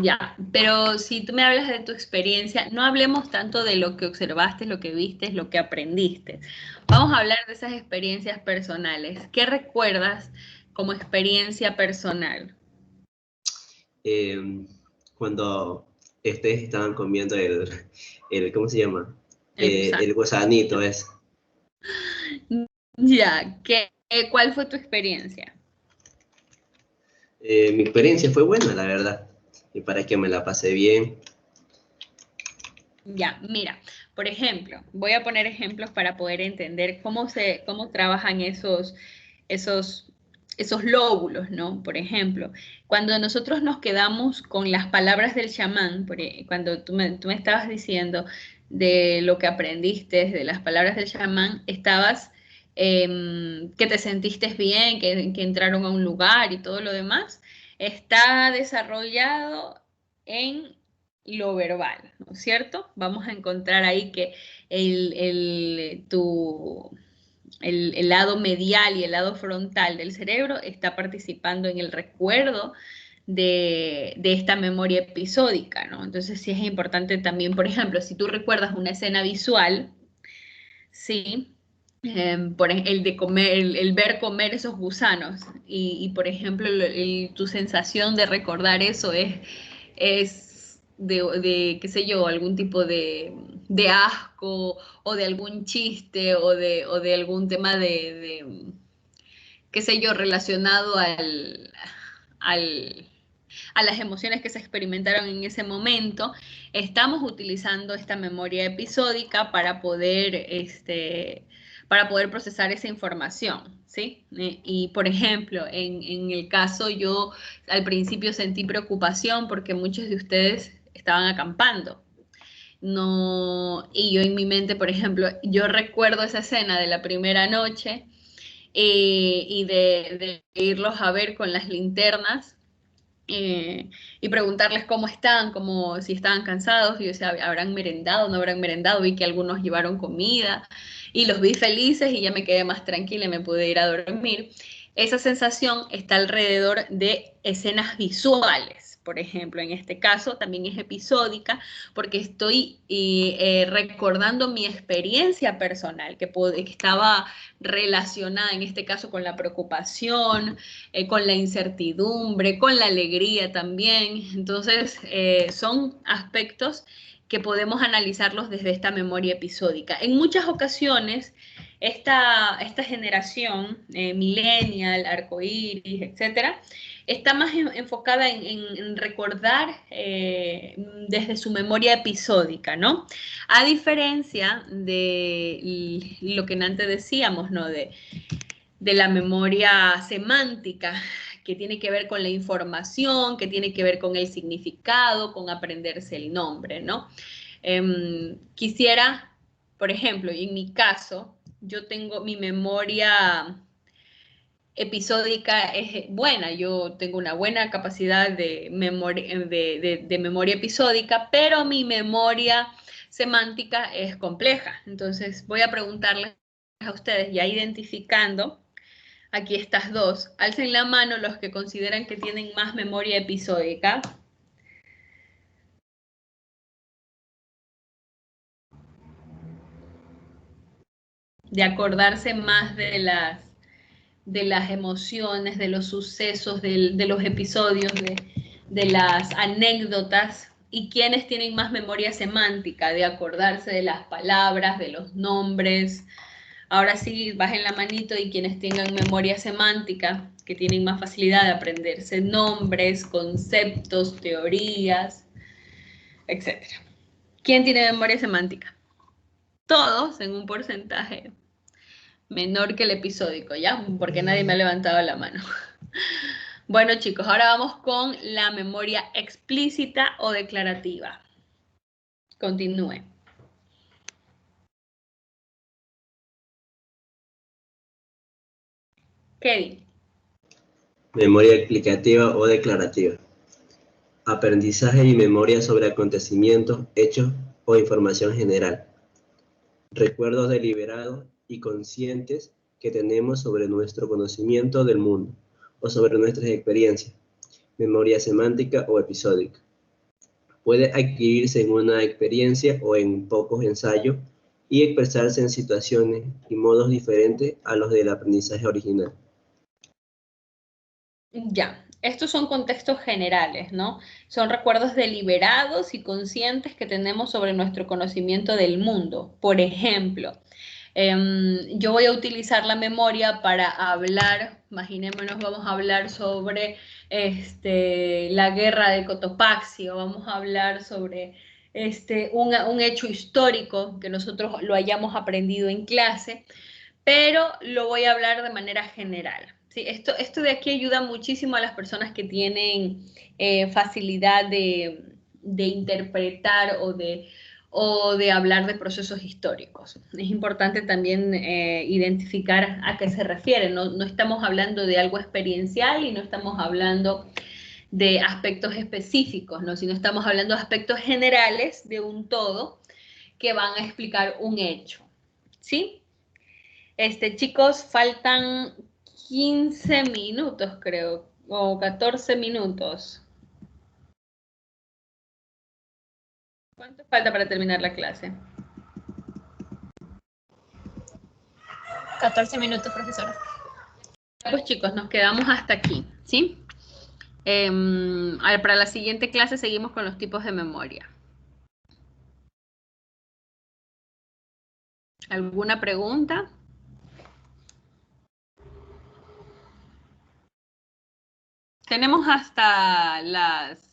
Ya, pero si tú me hablas de tu experiencia, no hablemos tanto de lo que observaste, lo que viste, lo que aprendiste. Vamos a hablar de esas experiencias personales. ¿Qué recuerdas como experiencia personal?
Cuando ustedes estaban comiendo ¿cómo se llama?
El
gusanito ese.
Ya, ¿cuál fue tu experiencia?
Mi experiencia fue buena, la verdad. Y para que me la pasé bien.
Ya, mira, por ejemplo, voy a poner ejemplos para poder entender cómo trabajan esos lóbulos, ¿no? Por ejemplo, cuando nosotros nos quedamos con las palabras del chamán, cuando tú me estabas diciendo de lo que aprendiste, de las palabras del chamán, estabas que te sentiste bien, que entraron a un lugar y todo lo demás, está desarrollado en lo verbal, ¿no es cierto? Vamos a encontrar ahí que el lado medial y el lado frontal del cerebro está participando en el recuerdo de esta memoria episódica, ¿no? Entonces sí es importante también, por ejemplo, si tú recuerdas una escena visual, ¿sí? El ver comer esos gusanos y por ejemplo, tu sensación de recordar eso es qué sé yo, algún tipo de asco o de algún chiste o de algún tema qué sé yo, relacionado a las emociones que se experimentaron en ese momento. Estamos utilizando esta memoria episódica para poder procesar esa información, ¿sí? Y, por ejemplo, en el caso yo al principio sentí preocupación porque muchos de ustedes estaban acampando. No, y yo en mi mente, por ejemplo, yo recuerdo esa escena de la primera noche y de irlos a ver con las linternas y preguntarles cómo están, como si estaban cansados, y yo decía, ¿habrán merendado, no habrán merendado? Vi que algunos llevaron comida y los vi felices y ya me quedé más tranquila y me pude ir a dormir. Esa sensación está alrededor de escenas visuales. Por ejemplo, en este caso también es episódica porque estoy recordando mi experiencia personal que estaba relacionada en este caso con la preocupación, con la incertidumbre, con la alegría también. Entonces, son aspectos que podemos analizarlos desde esta memoria episódica. En muchas ocasiones, esta generación millennial, arcoíris, etcétera, está más enfocada en recordar desde su memoria episódica, ¿no? A diferencia de lo que antes decíamos, ¿no? De la memoria semántica, que tiene que ver con la información, que tiene que ver con el significado, con aprenderse el nombre, ¿no? Quisiera, por ejemplo, en mi caso, yo tengo mi memoria episódica es buena, yo tengo una buena capacidad de memoria episódica, pero mi memoria semántica es compleja. Entonces voy a preguntarles a ustedes, ya identificando aquí estas dos, alcen la mano los que consideran que tienen más memoria episódica. De acordarse más de las emociones, de los sucesos, de los episodios, de las anécdotas, y quienes tienen más memoria semántica, de acordarse de las palabras, de los nombres. Ahora sí, bajen la manito, y quienes tengan memoria semántica, que tienen más facilidad de aprenderse nombres, conceptos, teorías, etc. ¿Quién tiene memoria semántica? Todos en un porcentaje menor que el episódico, ¿ya? Porque nadie me ha levantado la mano. Bueno, chicos, ahora vamos con la memoria explícita o declarativa. Continúe. Kevin.
Memoria explicativa o declarativa. Aprendizaje y memoria sobre acontecimientos, hechos o información general. Recuerdos deliberados y conscientes que tenemos sobre nuestro conocimiento del mundo o sobre nuestras experiencias. Memoria semántica o episódica. Puede adquirirse en una experiencia o en pocos ensayos y expresarse en situaciones y modos diferentes a los del aprendizaje original.
Ya, estos son contextos generales, ¿no? Son recuerdos deliberados y conscientes que tenemos sobre nuestro conocimiento del mundo. Por ejemplo, yo voy a utilizar la memoria para hablar, imaginémonos, vamos a hablar sobre la guerra de Cotopaxi, o vamos a hablar sobre un hecho histórico que nosotros lo hayamos aprendido en clase, pero lo voy a hablar de manera general. ¿Sí? Esto de aquí ayuda muchísimo a las personas que tienen facilidad de interpretar o de hablar de procesos históricos. Es importante también identificar a qué se refiere. No estamos hablando de algo experiencial y no estamos hablando de aspectos específicos, ¿no? Sino estamos hablando de aspectos generales de un todo que van a explicar un hecho. ¿Sí? Chicos, faltan 15 minutos, creo, o 14 minutos. ¿Cuánto falta para terminar la clase?
14 minutos, profesora.
Pues chicos, nos quedamos hasta aquí, ¿sí? Para la siguiente clase seguimos con los tipos de memoria. ¿Alguna pregunta? Tenemos hasta las